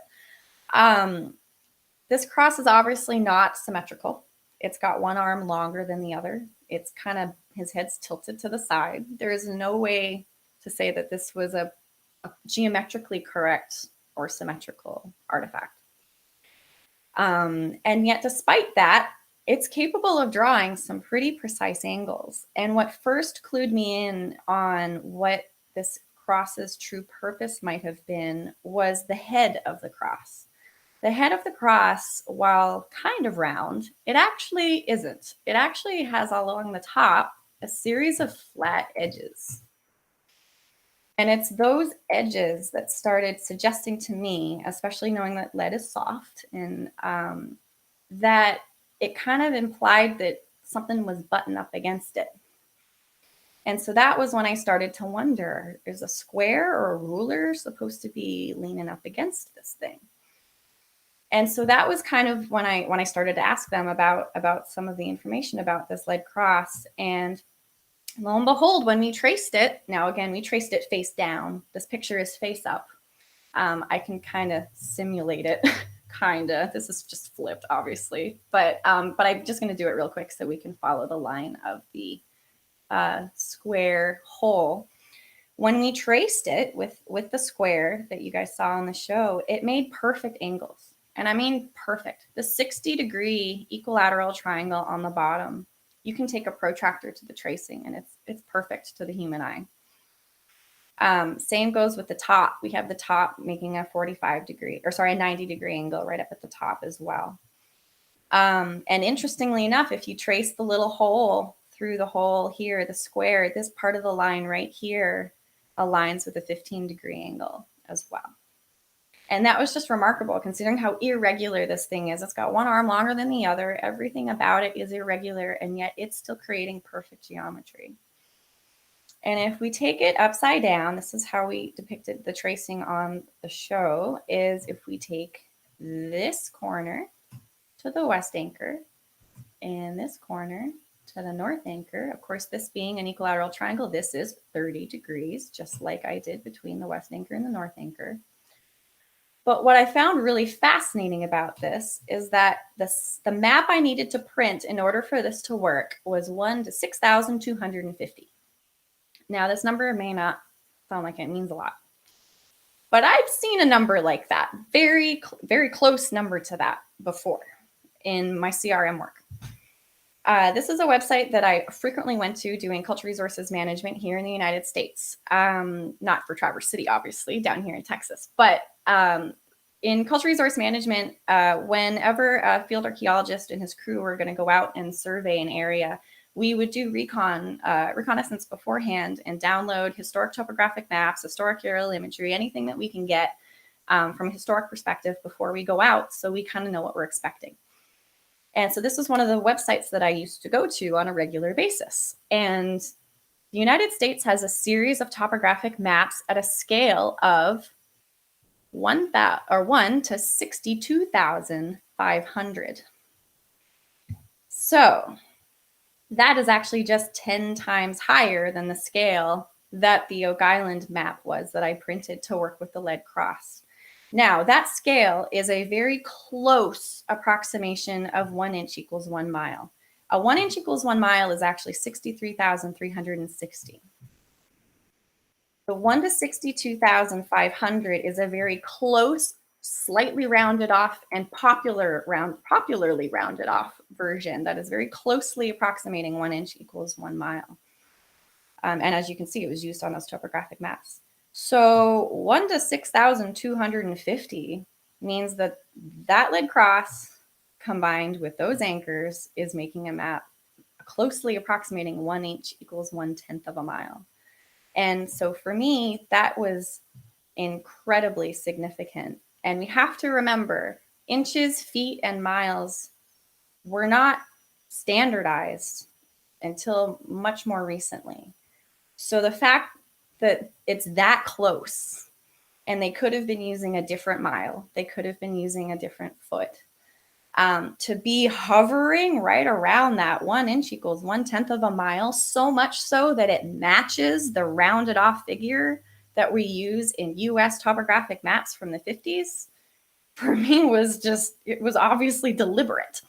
This cross is obviously not symmetrical. It's got one arm longer than the other. It's kind of, his head's tilted to the side. There is no way to say that this was a geometrically correct or symmetrical artifact. And yet, despite that, it's capable of drawing some pretty precise angles. And what first clued me in on what this cross's true purpose might have been was the head of the cross. The head of the cross, while kind of round, it actually isn't. It actually has along the top a series of flat edges. And it's those edges that started suggesting to me, especially knowing that lead is soft, and that it kind of implied that something was buttoned up against it. And so that was when I started to wonder, is a square or a ruler supposed to be leaning up against this thing? And so that was kind of when I started to ask them about some of the information about this lead cross. And lo and behold, when we traced it, now again, we traced it face down. This picture is face up. I can kind of simulate it, kind of. This is just flipped, obviously. But I'm just going to do it real quick so we can follow the line of the square hole. When we traced it with the square that you guys saw on the show, it made perfect angles. And I mean perfect. The 60-degree equilateral triangle on the bottom, you can take a protractor to the tracing and it's perfect to the human eye. Same goes with the top. We have the top making a 90-degree angle right up at the top as well. And interestingly enough, if you trace the little hole through the hole here, the square, this part of the line right here aligns with a 15-degree angle as well. And that was just remarkable considering how irregular this thing is. It's got one arm longer than the other. Everything about it is irregular, and yet it's still creating perfect geometry. And if we take it upside down, this is how we depicted the tracing on the show, is if we take this corner to the west anchor and this corner to the north anchor, of course, this being an equilateral triangle, this is 30 degrees, just like I did between the west anchor and the north anchor. But what I found really fascinating about this is that the map I needed to print in order for this to work was 1 to 6,250. Now, this number may not sound like it means a lot, but I've seen a number like that, very, very close number to that before in my CRM work. This is a website that I frequently went to doing cultural resources management here in the United States. Not for Traverse City, obviously, down here in Texas, but in cultural resource management, whenever a field archaeologist and his crew were going to go out and survey an area, we would do reconnaissance beforehand and download historic topographic maps, historic aerial imagery, anything that we can get from a historic perspective before we go out, so we kind of know what we're expecting. And so this was one of the websites that I used to go to on a regular basis. And the United States has a series of topographic maps at a scale of 1 to 62,500. So that is actually just 10 times higher than the scale that the Oak Island map was that I printed to work with the lead cross. Now, that scale is a very close approximation of 1 inch equals 1 mile. A 1 inch equals 1 mile is actually 63,360. The 1 to 62,500 is a very close, slightly rounded off, and popularly rounded off version that is very closely approximating 1 inch equals 1 mile. And as you can see, it was used on those topographic maps. So 1 to 6,250 means that lead cross combined with those anchors is making a map closely approximating 1 inch equals 1/10 of a mile. And so for me, that was incredibly significant. And we have to remember inches, feet, and miles were not standardized until much more recently. So the fact that it's that close, and they could have been using a different mile, they could have been using a different foot, to be hovering right around that 1 inch equals 1/10 of a mile, so much so that it matches the rounded off figure that we use in US topographic maps from the 50s, for me it was obviously deliberate.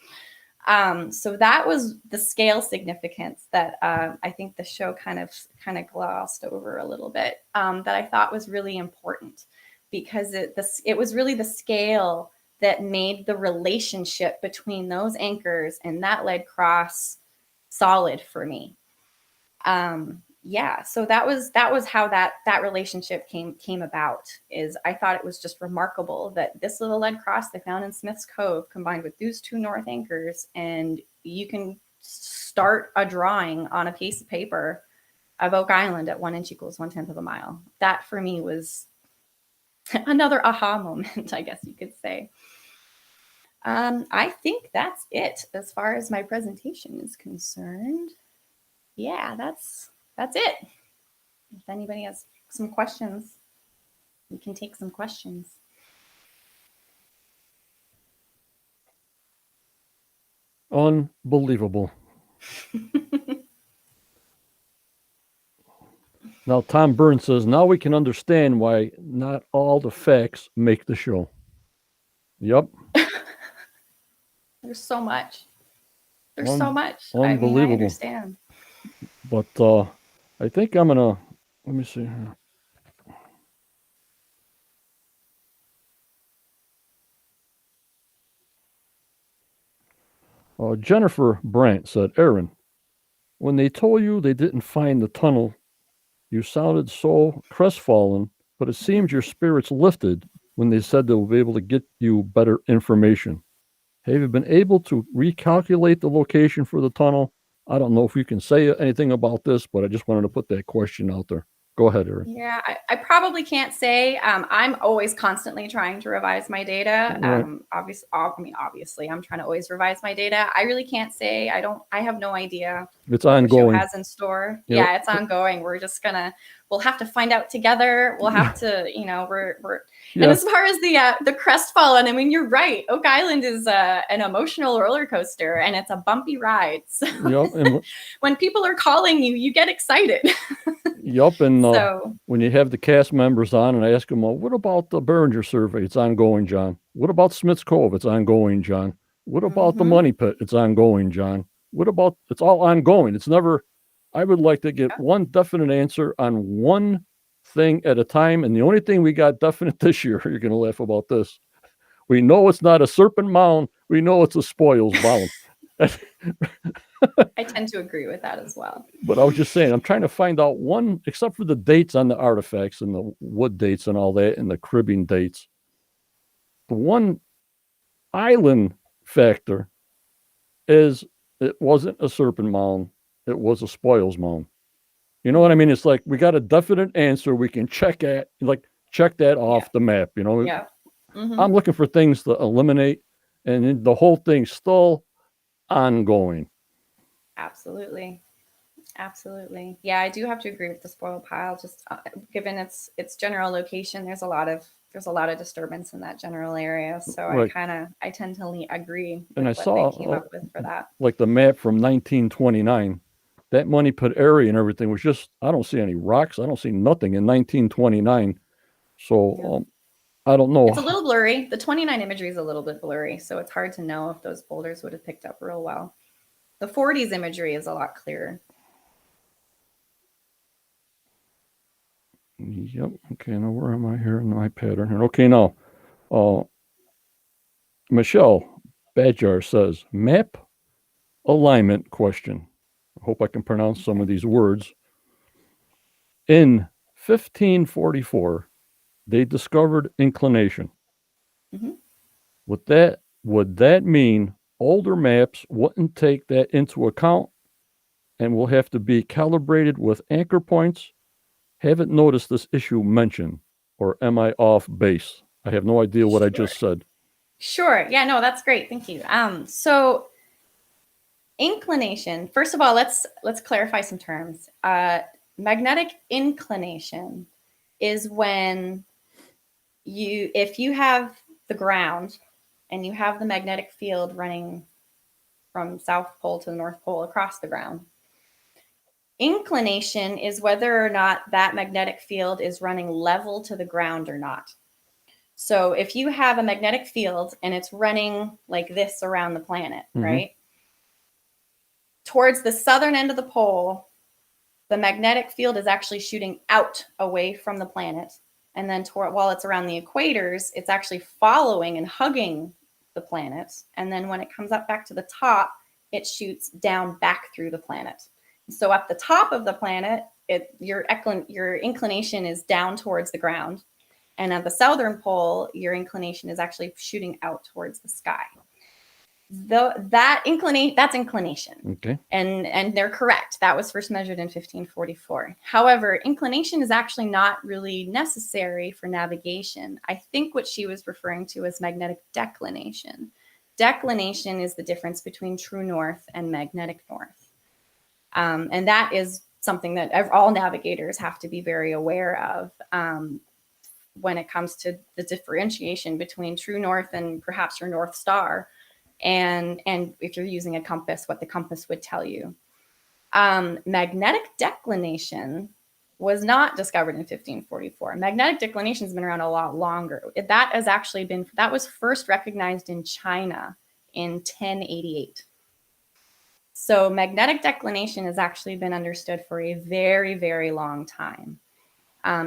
So that was the scale significance that I think the show kind of glossed over a little bit, that I thought was really important, because it was really the scale that made the relationship between those anchors and that lead cross solid for me. Yeah, so that was how that relationship came about. Is I thought it was just remarkable that this little lead cross they found in Smith's Cove combined with those two north anchors, and you can start a drawing on a piece of paper of Oak Island at 1 inch equals 1/10 of a mile. That for me was another aha moment, I guess you could say. I think that's it as far as my presentation is concerned. Yeah, that's it. If anybody has some questions, we can take some questions. Unbelievable. Now, Tom Burns says, now we can understand why not all the facts make the show. Yep. There's so much. There's so much. Unbelievable. I mean, I understand. But I think I'm going to, let me see here. Jennifer Brandt said, ERIN, when they told you they didn't find the tunnel, you sounded so crestfallen, but it seems your spirits lifted when they said they'll be able to get you better information. Have you been able to recalculate the location for the tunnel? I don't know if you can say anything about this, but I just wanted to put that question out there. Go ahead, ERIN. Yeah, I probably can't say. I'm always constantly trying to revise my data. Right. Obviously, I'm trying to always revise my data. I really can't say. I have no idea. It's what ongoing. The show has in store. Yep. Yeah, it's ongoing. We'll have to find out together. We'll have to, we're. Yeah. And as far as the crestfallen, I mean, you're right. Oak Island is an emotional roller coaster, and it's a bumpy ride. So yep. when people are calling you, you get excited. Yep, and when you have the cast members on and I ask them, well, what about the Behringer survey? It's ongoing, John. What about Smith's Cove? It's ongoing, John. What about the Money Pit? It's ongoing, John. What about, it's all ongoing. It's never, I would like to get one definite answer on one thing at a time. And the only thing we got definite this year, you're going to laugh about this. We know it's not a Serpent Mound. We know it's a Spoils Mound. I tend to agree with that as well. But I was just saying, I'm trying to find out one, except for the dates on the artifacts and the wood dates and all that and the cribbing dates. The one island factor is it wasn't a Serpent Mound. It was a Spoils Mound. You know what I mean? It's like we got a definite answer we can check that off the map, you know? Yeah. Mm-hmm. I'm looking for things to eliminate, and the whole thing's still ongoing. Absolutely. Yeah, I do have to agree with the spoil pile. Just given its general location, there's a lot of disturbance in that general area. So right. I tend to agree with what they came up with for that. Like the map from 1929, that Money Pit area and everything was just, I don't see any rocks. I don't see nothing in 1929. So I don't know. It's a little blurry. The 29 imagery is a little bit blurry. So it's hard to know if those boulders would have picked up real well. The 40s imagery is a lot clearer. Yep. Okay. Now where am I here in my pattern here? Okay. Now, Michelle Badger says map alignment question. I hope I can pronounce some of these words. In 1544, they discovered inclination. Mm-hmm. Would that mean older maps wouldn't take that into account and will have to be calibrated with anchor points? Haven't noticed this issue mentioned, or am I off base? I have no idea what I just said. Sure. Yeah, no, that's great. Thank you. So inclination, first of all, let's clarify some terms. Magnetic inclination is when if you have the ground and you have the magnetic field running from South Pole to the North Pole across the ground. Inclination is whether or not that magnetic field is running level to the ground or not. So if you have a magnetic field and it's running like this around the planet, right? Towards the southern end of the pole, the magnetic field is actually shooting out away from the planet. And then while it's around the equators, it's actually following and hugging the planet. And then when it comes up back to the top, it shoots down back through the planet. So at the top of the planet, your inclination is down towards the ground. And at the southern pole, your inclination is actually shooting out towards the sky. That's inclination. Okay. And they're correct. That was first measured in 1544. However, inclination is actually not really necessary for navigation. I think what she was referring to as magnetic declination. Declination is the difference between true north and magnetic north. And that is something that all navigators have to be very aware of when it comes to the differentiation between true north and perhaps your North Star. And if you're using a compass, what the compass would tell you. Magnetic declination was not discovered in 1544. Magnetic declination has been around a lot longer. That was first recognized in China in 1088. So magnetic declination has actually been understood for a very, very long time.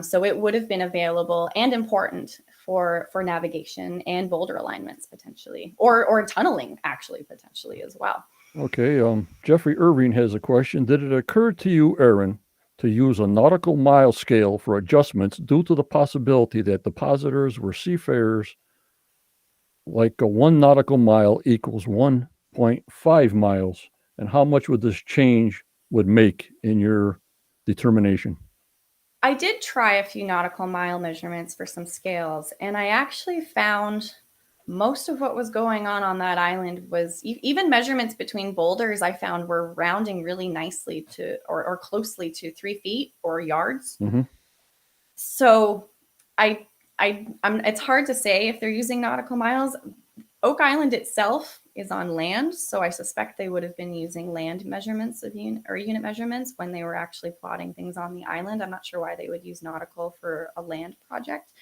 So it would have been available and important for navigation and boulder alignments potentially, or tunneling actually potentially as well. Okay. Jeffrey Irving has a question. Did it occur to you, ERIN, to use a nautical mile scale for adjustments due to the possibility that depositors were seafarers, like a 1 nautical mile equals 1.5 miles? And how much would this change would make in your determination? I did try a few nautical mile measurements for some scales, and I actually found most of what was going on that island was even measurements between boulders I found were rounding really nicely to or closely to 3 feet or yards. So it's hard to say if they're using nautical miles. Oak Island itself is on land, so I suspect they would have been using land measurements of unit measurements when they were actually plotting things on the island. I'm not sure why they would use nautical for a land project,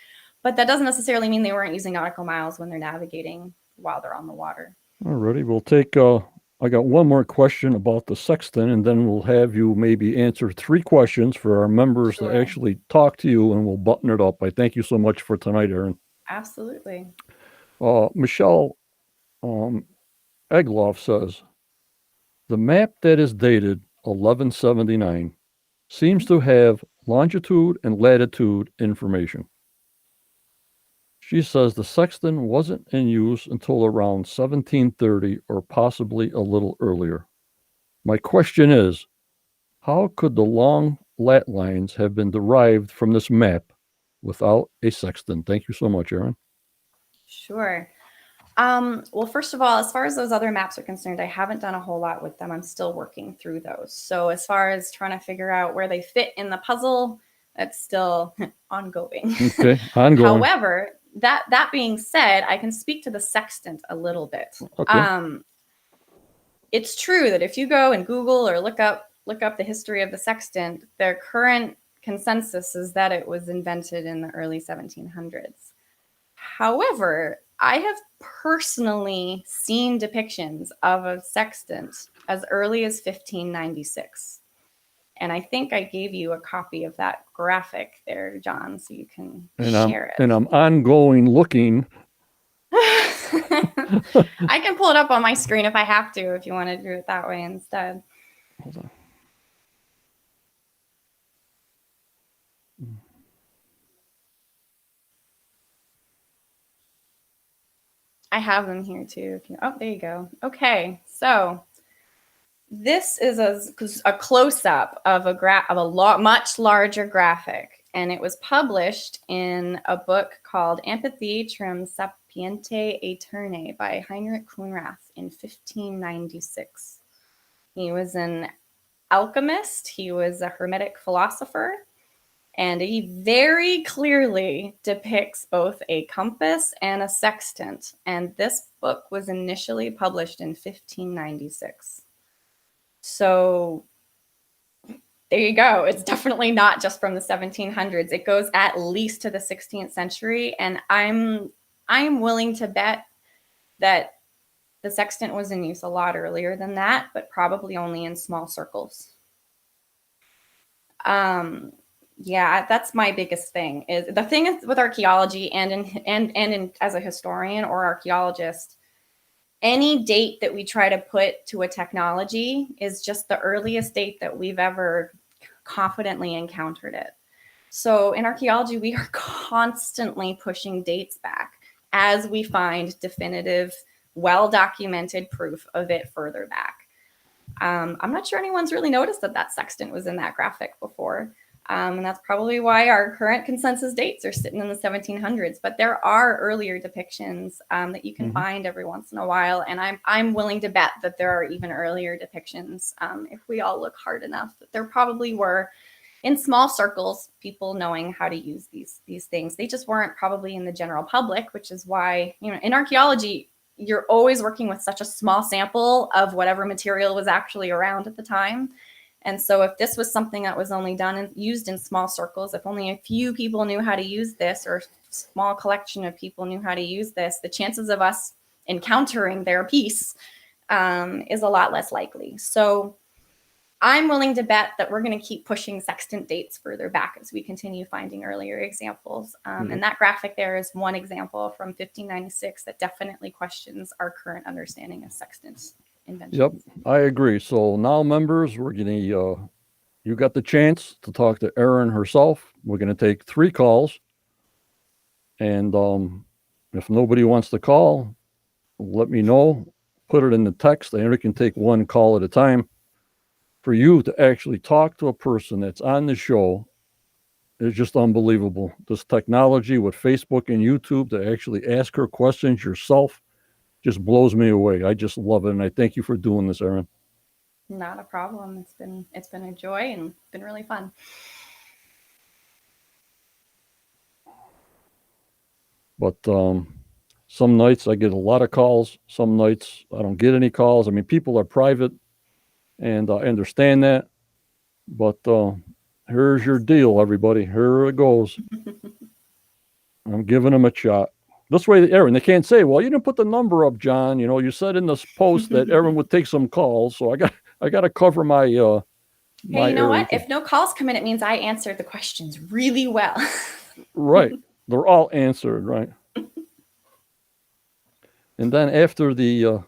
but that doesn't necessarily mean they weren't using nautical miles when they're navigating while they're on the water. All righty, we'll take, I got one more question about the sextant, and then we'll have you maybe answer 3 questions for our members to actually talk to you, and we'll button it up. I thank you so much for tonight, ERIN. Absolutely. Michelle Egloff says, the map that is dated 1179 seems to have longitude and latitude information. She says the sextant wasn't in use until around 1730 or possibly a little earlier. My question is, how could the long lat lines have been derived from this map without a sextant? Thank you so much, ERIN. Sure. Well, first of all, as far as those other maps are concerned, I haven't done a whole lot with them. I'm still working through those. So as far as trying to figure out where they fit in the puzzle, that's still ongoing. Okay, ongoing. However, that being said, I can speak to the sextant a little bit. Okay. It's true that if you go and Google or look up the history of the sextant, their current consensus is that it was invented in the early 1700s. However, I have personally seen depictions of a sextant as early as 1596. And I think I gave you a copy of that graphic there, John, so you can share it. And I'm ongoing looking. I can pull it up on my screen if I have to, if you want to do it that way instead. Hold on. I have them here too. Oh, there you go. Okay, so this is a close-up of much larger graphic, and it was published in a book called Empathy Trim Sapiente Aeterne by Heinrich Kuhnrath in 1596. He was an alchemist, he was a Hermetic philosopher, and he very clearly depicts both a compass and a sextant. And this book was initially published in 1596. So there you go. It's definitely not just from the 1700s. It goes at least to the 16th century. And I'm willing to bet that the sextant was in use a lot earlier than that, but probably only in small circles. Yeah, that's my biggest thing. Is the thing is with archaeology and as a historian or archaeologist, any date that we try to put to a technology is just the earliest date that we've ever confidently encountered it. So in archaeology, we are constantly pushing dates back as we find definitive, well-documented proof of it further back. I'm not sure anyone's really noticed that sextant was in that graphic before. And that's probably why our current consensus dates are sitting in the 1700s. But there are earlier depictions that you can find every once in a while. And I'm willing to bet that there are even earlier depictions, if we all look hard enough, that there probably were in small circles, people knowing how to use these things. They just weren't probably in the general public, which is why, in archaeology, you're always working with such a small sample of whatever material was actually around at the time. And so if this was something that was only done and used in small circles, if only a few people knew how to use this, or a small collection of people knew how to use this, the chances of us encountering their piece is a lot less likely. So I'm willing to bet that we're going to keep pushing sextant dates further back as we continue finding earlier examples. And that graphic there is one example from 1596 that definitely questions our current understanding of sextant inventions. Yep, I agree. So now, members, we're going to, you got the chance to talk to ERIN herself. We're going to take 3 calls. And if nobody wants to call, let me know. Put it in the text. I only can take 1 call at a time. For you to actually talk to a person that's on the show is just unbelievable. This technology with Facebook and YouTube, to actually ask her questions yourself, just blows me away. I just love it, and I thank you for doing this, ERIN. Not a problem. It's been a joy and been really fun. But some nights I get a lot of calls. Some nights I don't get any calls. I mean, people are private, and I understand that. But here's your deal, everybody. Here it goes. I'm giving them a shot. This way, ERIN, they can't say, "Well, you didn't put the number up, John. You said in this post that ERIN would take some calls, so I got to cover my." Hey, you know what? thing. If no calls come in, it means I answered the questions really well. Right, they're all answered, right? And then after the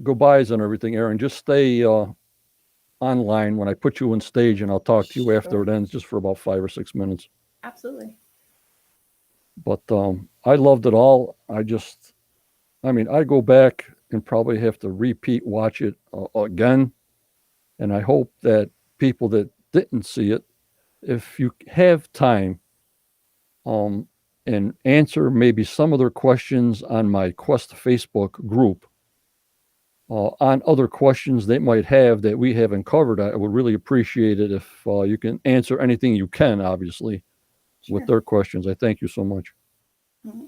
goodbyes and everything, ERIN, just stay online when I put you on stage, and I'll talk to you after it ends, just for about 5 or 6 minutes. Absolutely. But I loved it all. I go back and probably have to watch it again. And I hope that people that didn't see it, if you have time, and answer maybe some of their questions on my Quest Facebook group, on other questions they might have that we haven't covered. I would really appreciate it if you can answer anything you can, obviously, with their questions. I thank you so much. Mm-hmm.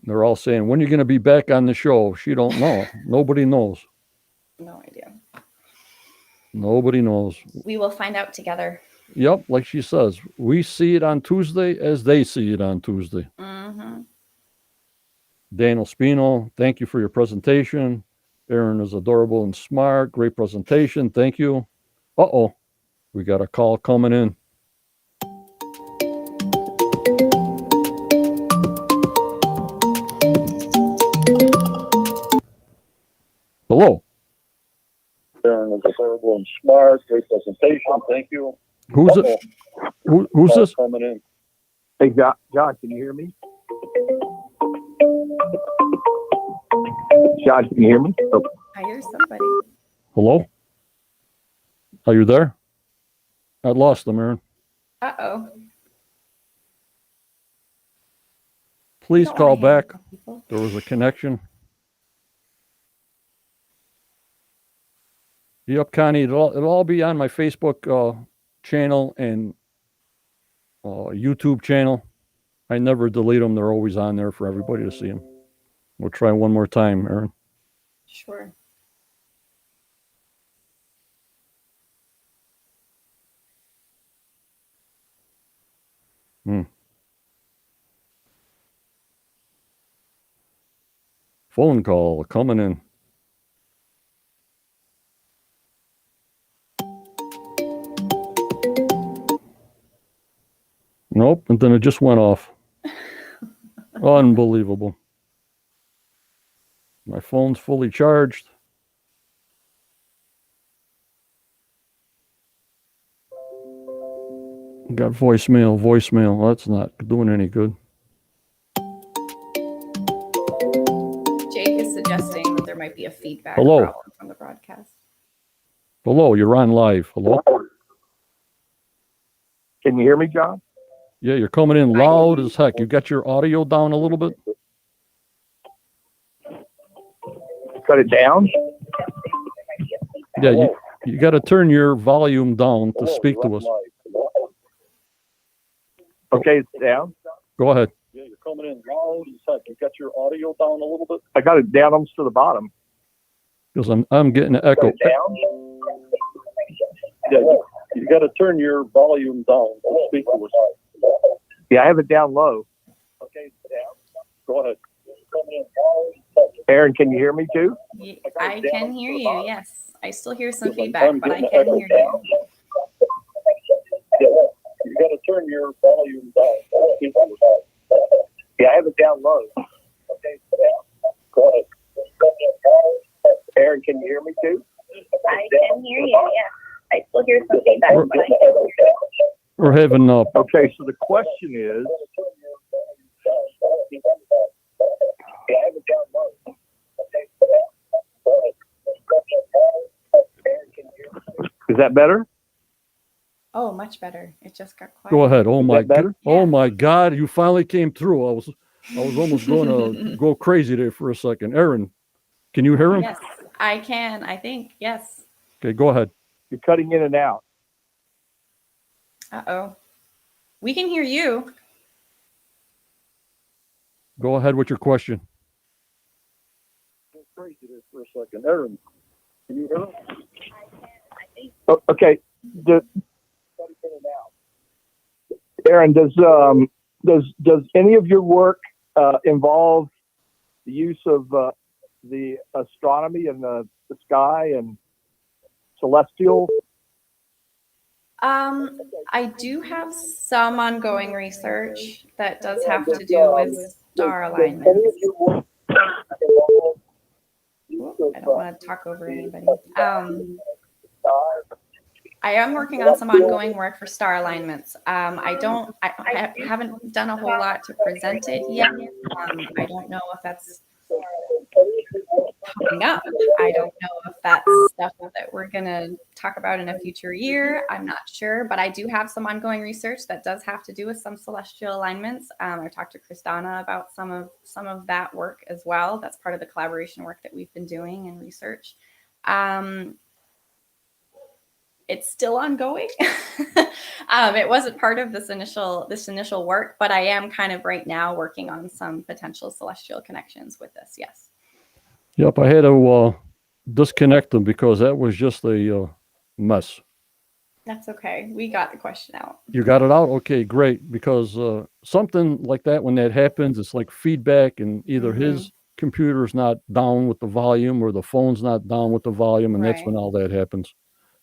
They're all saying, "When are you going to be back on the show?" She don't know. Nobody knows. No idea. Nobody knows. We will find out together. Yep, like she says, we see it on Tuesday as they see it on Tuesday. Mm-hmm. Daniel Spino, thank you for your presentation. ERIN is adorable and smart. Great presentation. Thank you. Uh-oh, we got a call coming in. Hello. ERIN is adorable and smart. Great presentation. Thank you. Who's it? Who's this? Coming in. Hey, John, can you hear me? John, can you hear me? Oh, I hear somebody. Hello? Are you there? I lost them, Erin. Uh-oh. Please Don't call wanna hang back. up on people. There was a connection. Yep, Connie, it'll all be on my Facebook channel and YouTube channel. I never delete them. They're always on there for everybody to see them. We'll try one more time, Erin. Sure. Phone call coming in. Nope, and then it just went off. Unbelievable. My phone's fully charged. Got voicemail. That's not doing any good. Jake is suggesting that there might be a feedback Hello. problem from the broadcast. Hello, you're on live. Hello? Can you hear me, John? Yeah, you're coming in loud as heck. You got your audio down a little bit? Cut it down? Yeah, you got to turn your volume down to speak to us. Okay, it's down. Go ahead. Yeah, you're coming in loud as heck. You got your audio down a little bit? I got it down almost to the bottom. Because I'm getting an echo. Cut it down? Yeah, you got to turn your volume down to speak to us. Yeah, I have it down low. Okay, down. Go ahead. Aaron, can you hear me too? I can hear you, yes. I still hear some feedback, but I can hear you. Yeah, you got to turn your volume down to speak to us. Yeah, I have it down low. Okay, down. Go ahead. Aaron, can you hear me too? I can hear you, yeah. I still hear some feedback, but I can hear you. We're having Okay, so the question is, is that better? Oh, much better. It just got quiet. go ahead. Oh Is my that better? oh Yeah. my God, you finally came through. I was almost going to go crazy there for a second. Erin, can you hear him? Yes, I can, I think. Yes. Okay, go ahead. You're cutting in and out. Uh-oh. We can hear you. Go ahead with your question. Crazy there for a second. Erin, can you hear us? Okay. Aaron, does any of your work involve the use of the astronomy and the sky and celestial? I do have some ongoing research that does have to do with star alignments. I don't want to talk over anybody. I am working on some ongoing work for star alignments. I haven't done a whole lot to present it yet. I don't know if that's coming up. I don't know if that's stuff that we're going to talk about in a future year. I'm not sure, but I do have some ongoing research that does have to do with some celestial alignments. I talked to Kristana about some of that work as well. That's part of the collaboration work that we've been doing in research. It's still ongoing. It wasn't part of this initial work, but I am kind of right now working on some potential celestial connections with this. Yes. Yep, I had to disconnect them because that was just a mess. That's okay. We got the question out. You got it out? Okay, great. Because something like that, when that happens, it's like feedback, and either his computer's not down with the volume or the phone's not down with the volume, and that's when all that happens.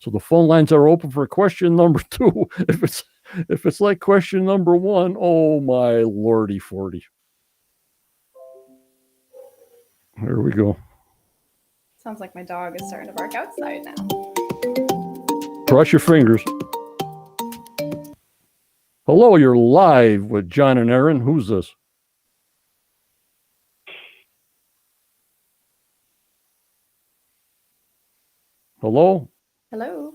So the phone lines are open for question number 2. If it's like question number 1, oh my lordy 40. Here we go. Sounds like my dog is starting to bark outside now. Cross your fingers. Hello, you're live with John and Erin. Who's this? Hello? Hello.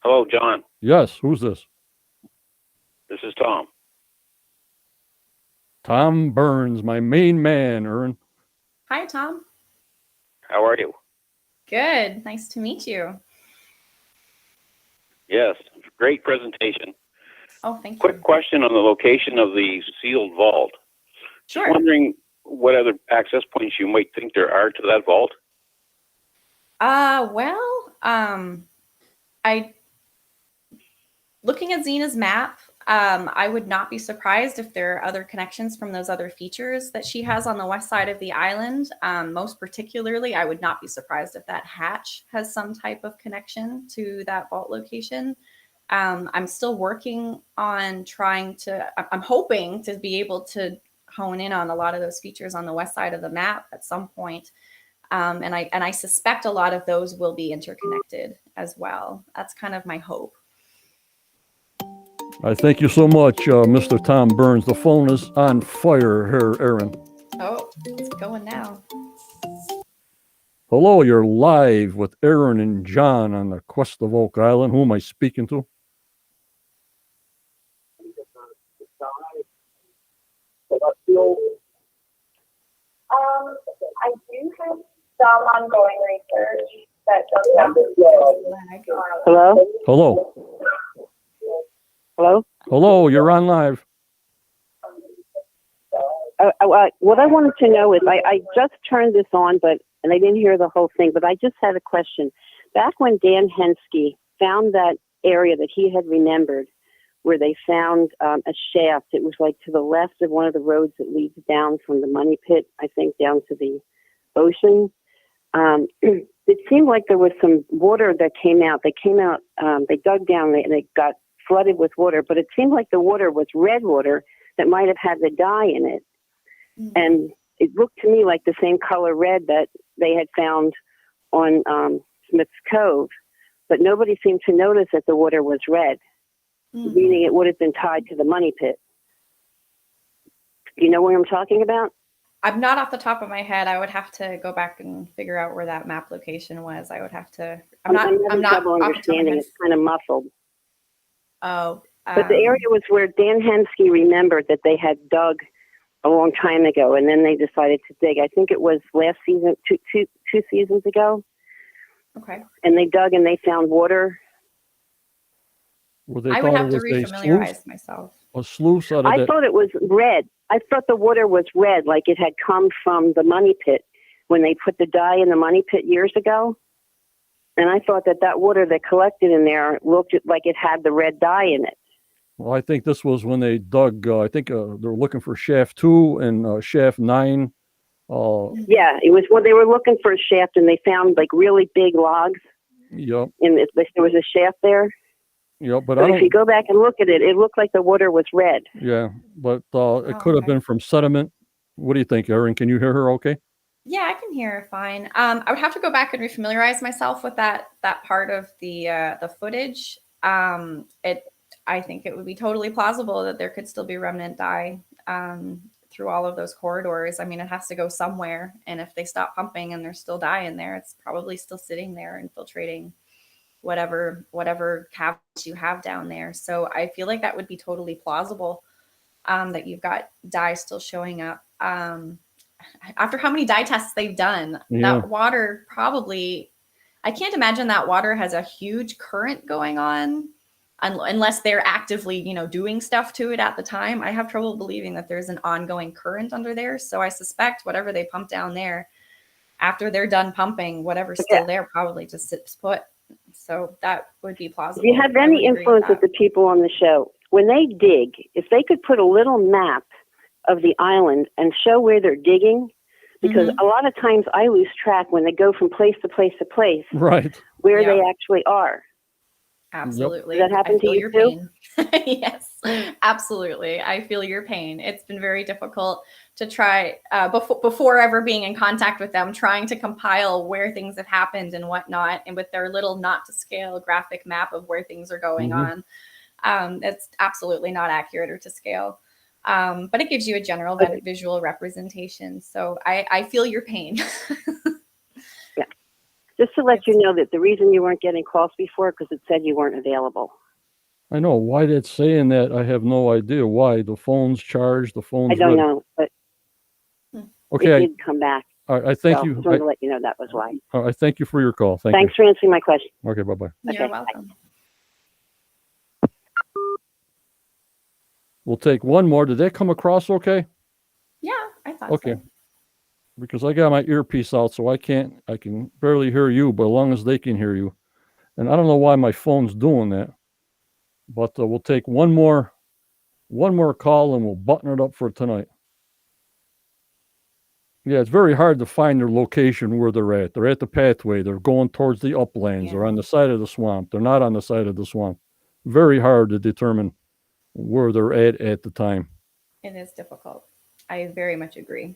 Hello, John. Yes, who's this? This is Tom. Tom Burns, my main man, Erin. Hi, Tom. How are you? Good. Nice to meet you. Yes, great presentation. Oh, thank you. Quick question on the location of the sealed vault. Sure. Just wondering what other access points you might think there are to that vault? Looking at Zena's map, I would not be surprised if there are other connections from those other features that she has on the west side of the island. Most particularly, I would not be surprised if that hatch has some type of connection to that vault location. I'm still working on I'm hoping to be able to hone in on a lot of those features on the west side of the map at some point. And I suspect a lot of those will be interconnected as well. That's kind of my hope. I thank you so much, Mr. Tom Burns. The phone is on fire here, Erin. Oh, it's going now. Hello, you're live with Erin and John on the Quest of Oak Island. Who am I speaking to? I do have some ongoing research that does have Hello? Hello. Hello? Hello, you're on live. What I wanted to know is, I just turned this on, and I didn't hear the whole thing, but I just had a question. Back when Dan Henske found that area that he had remembered, where they found a shaft, it was like to the left of one of the roads that leads down from the money pit, I think, down to the ocean. It seemed like there was some water that came out. They dug down and they got flooded with water, but it seemed like the water was red water that might have had the dye in it. Mm-hmm. And it looked to me like the same color red that they had found on Smith's Cove, but nobody seemed to notice that the water was red, meaning it would have been tied to the money pit. Do you know what I'm talking about? I'm not off the top of my head. I would have to go back and figure out where that map location was. I would have to. I'm not trouble understanding. It's kind of muffled. Oh. But the area was where Dan Henske remembered that they had dug a long time ago, and then they decided to dig. I think it was last season, two seasons ago. Okay. And they dug and they found water. I would have to refamiliarize myself. A sluice out of I thought it was red. I thought the water was red, like it had come from the money pit when they put the dye in the money pit years ago. And I thought that water that collected in there looked like it had the red dye in it. Well, I think this was when they dug, I think they were looking for shaft 2 and shaft 9. Yeah, it was when they were looking for a shaft and they found like really big logs. Yep. And there was a shaft there. Yep, but if you go back and look at it, it looked like the water was red. Yeah, but it could have been from sediment. What do you think, Erin? Can you hear her okay? Yeah, I can hear her fine. I would have to go back and refamiliarize myself with that part of the footage. I think it would be totally plausible that there could still be remnant dye through all of those corridors. I mean, it has to go somewhere, and if they stop pumping and there's still dye in there, it's probably still sitting there infiltrating whatever cavities you have down there. So I feel like that would be totally plausible, that you've got dye still showing up. After how many dye tests they've done, that water probably, I can't imagine that water has a huge current going on unless they're actively, doing stuff to it at the time. I have trouble believing that there's an ongoing current under there. So I suspect whatever they pump down there, after they're done pumping, whatever's still there probably just sits put. So that would be plausible. Do you have any influence with the people on the show? When they dig, if they could put a little map of the island and show where they're digging, because a lot of times I lose track when they go from place to place to place, right, where they actually are. Absolutely. Does that happen to you too? Yes, absolutely. I feel your pain. It's been very difficult to try before ever being in contact with them, trying to compile where things have happened and whatnot, and with their little not to scale graphic map of where things are going on. It's absolutely not accurate or to scale. But it gives you a general visual representation. So I feel your pain. Yeah. Just to let you know that the reason you weren't getting calls before, because it said you weren't available. I know why that's saying that. I have no idea why. The phone's charged. The phone's I don't ready. know, but Okay. it did come back. All right. I thank So you. just wanted to let you know that was why. I thank you for your call. Thanks for answering my question. You. Okay. Bye-bye. You're Okay. welcome. We'll take one more. Did that come across okay? Yeah, I thought Okay. so. Because I got my earpiece out, so I can barely hear you, but as long as they can hear you. And I don't know why my phone's doing that, but we'll take one more call and we'll button it up for tonight. Yeah, it's very hard to find their location where they're at. They're at the pathway. They're going towards the uplands. They're on the side of the swamp. They're not on the side of the swamp. Very hard to determine where they're at the time. It is difficult. I very much agree.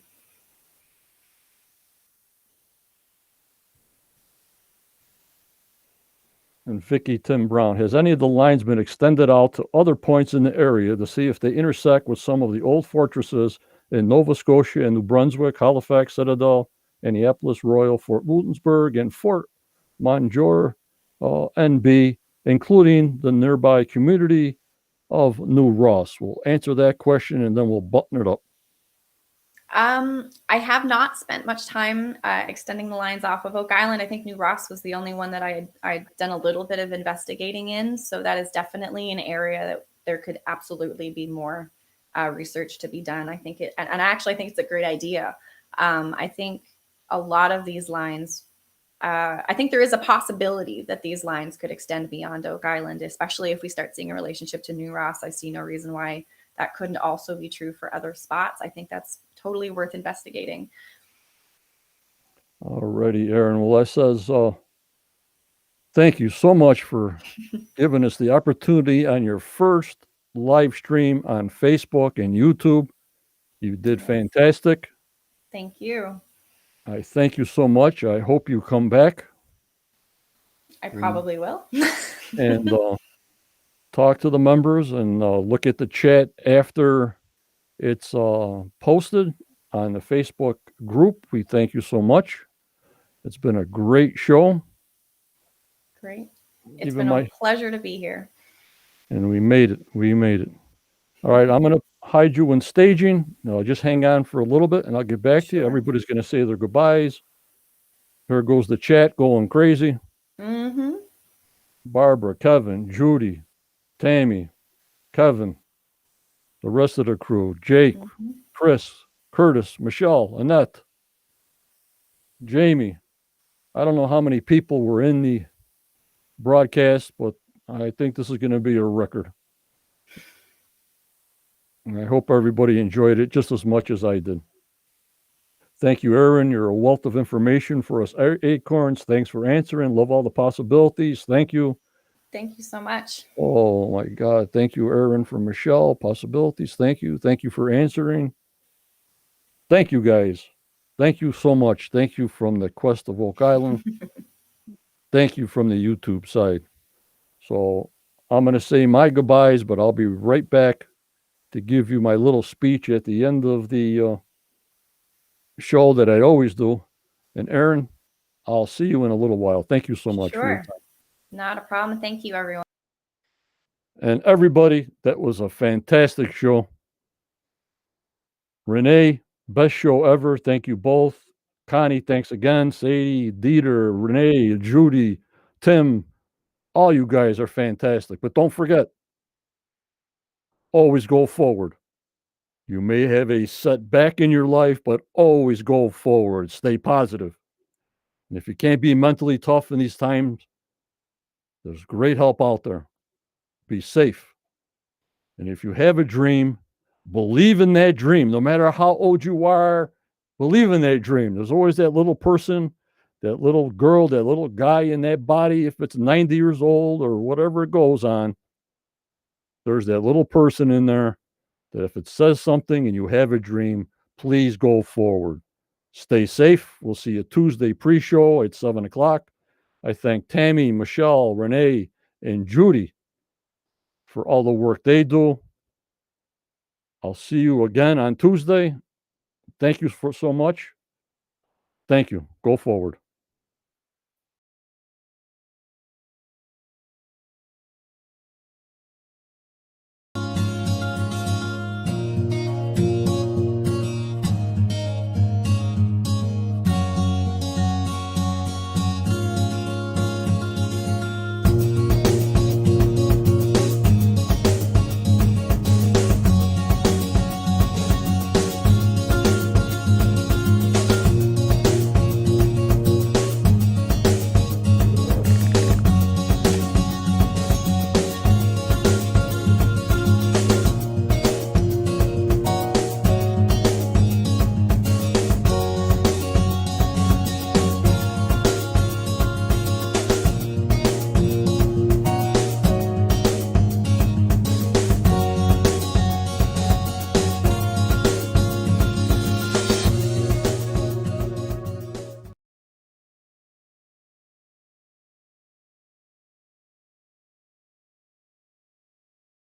And Vicky Tim Brown, has any of the lines been extended out to other points in the area to see if they intersect with some of the old fortresses in Nova Scotia and New Brunswick, Halifax, Citadel, Annapolis, Royal, Fort Wultensburg, and Fort Monjour, NB, including the nearby community of New Ross? We'll answer that question and then we'll button it up. I have not spent much time extending the lines off of Oak Island. I think New Ross was the only one that I'd done a little bit of investigating in. So that is definitely an area that there could absolutely be more research to be done. I think and I actually think it's a great idea. I think a lot of these lines, I think there is a possibility that these lines could extend beyond Oak Island, especially if we start seeing a relationship to New Ross. I see no reason why that couldn't also be true for other spots. I think that's totally worth investigating. Alrighty, Erin. Well, that says, thank you so much for giving us the opportunity on your first live stream on Facebook and YouTube. You did fantastic. Thank you. I thank you so much. I hope you come back. I probably will. And talk to the members and look at the chat after it's posted on the Facebook group. We thank you so much. It's been a great show. Great. It's been a pleasure to be here. And we made it. We made it. All right. I'm going to hide you in staging. No, just hang on for a little bit and I'll get back to you. Everybody's going to say their goodbyes. Here goes the chat going crazy. Mm-hmm. Barbara, Kevin, Judy, Tammy, Kevin, the rest of the crew, Jake, Chris, Curtis, Michelle, Annette, Jamie. I don't know how many people were in the broadcast, but I think this is going to be a record. And I hope everybody enjoyed it just as much as I did. Thank you, Erin. You're a wealth of information for us acorns. Thanks for answering. Love all the possibilities. Thank you. Thank you so much. Oh, my God. Thank you, Erin, for Michelle. Possibilities. Thank you. Thank you for answering. Thank you, guys. Thank you so much. Thank you from the Quest of Oak Island. Thank you from the YouTube side. So I'm going to say my goodbyes, but I'll be right back to give you my little speech at the end of the show that I always do. And Erin, I'll see you in a little while. Thank you so much for your time. Not a problem. Thank you, everyone. And everybody, that was a fantastic show. Renee, best show ever. Thank you both. Connie, thanks again. Sadie, Dieter, Renee, Judy, Tim, all you guys are fantastic. But don't forget, always go forward. You may have a setback in your life, but always go forward. Stay positive. And if you can't be mentally tough in these times, there's great help out there. Be safe. And if you have a dream, believe in that dream. No matter how old you are, believe in that dream. There's always that little person, that little girl, that little guy in that body. If it's 90 years old or whatever it goes on, there's that little person in there that if it says something and you have a dream, please go forward. Stay safe. We'll see you Tuesday pre-show at 7 o'clock. I thank Tammy, Michelle, Renee, and Judy for all the work they do. I'll see you again on Tuesday. Thank you so much. Thank you. Go forward.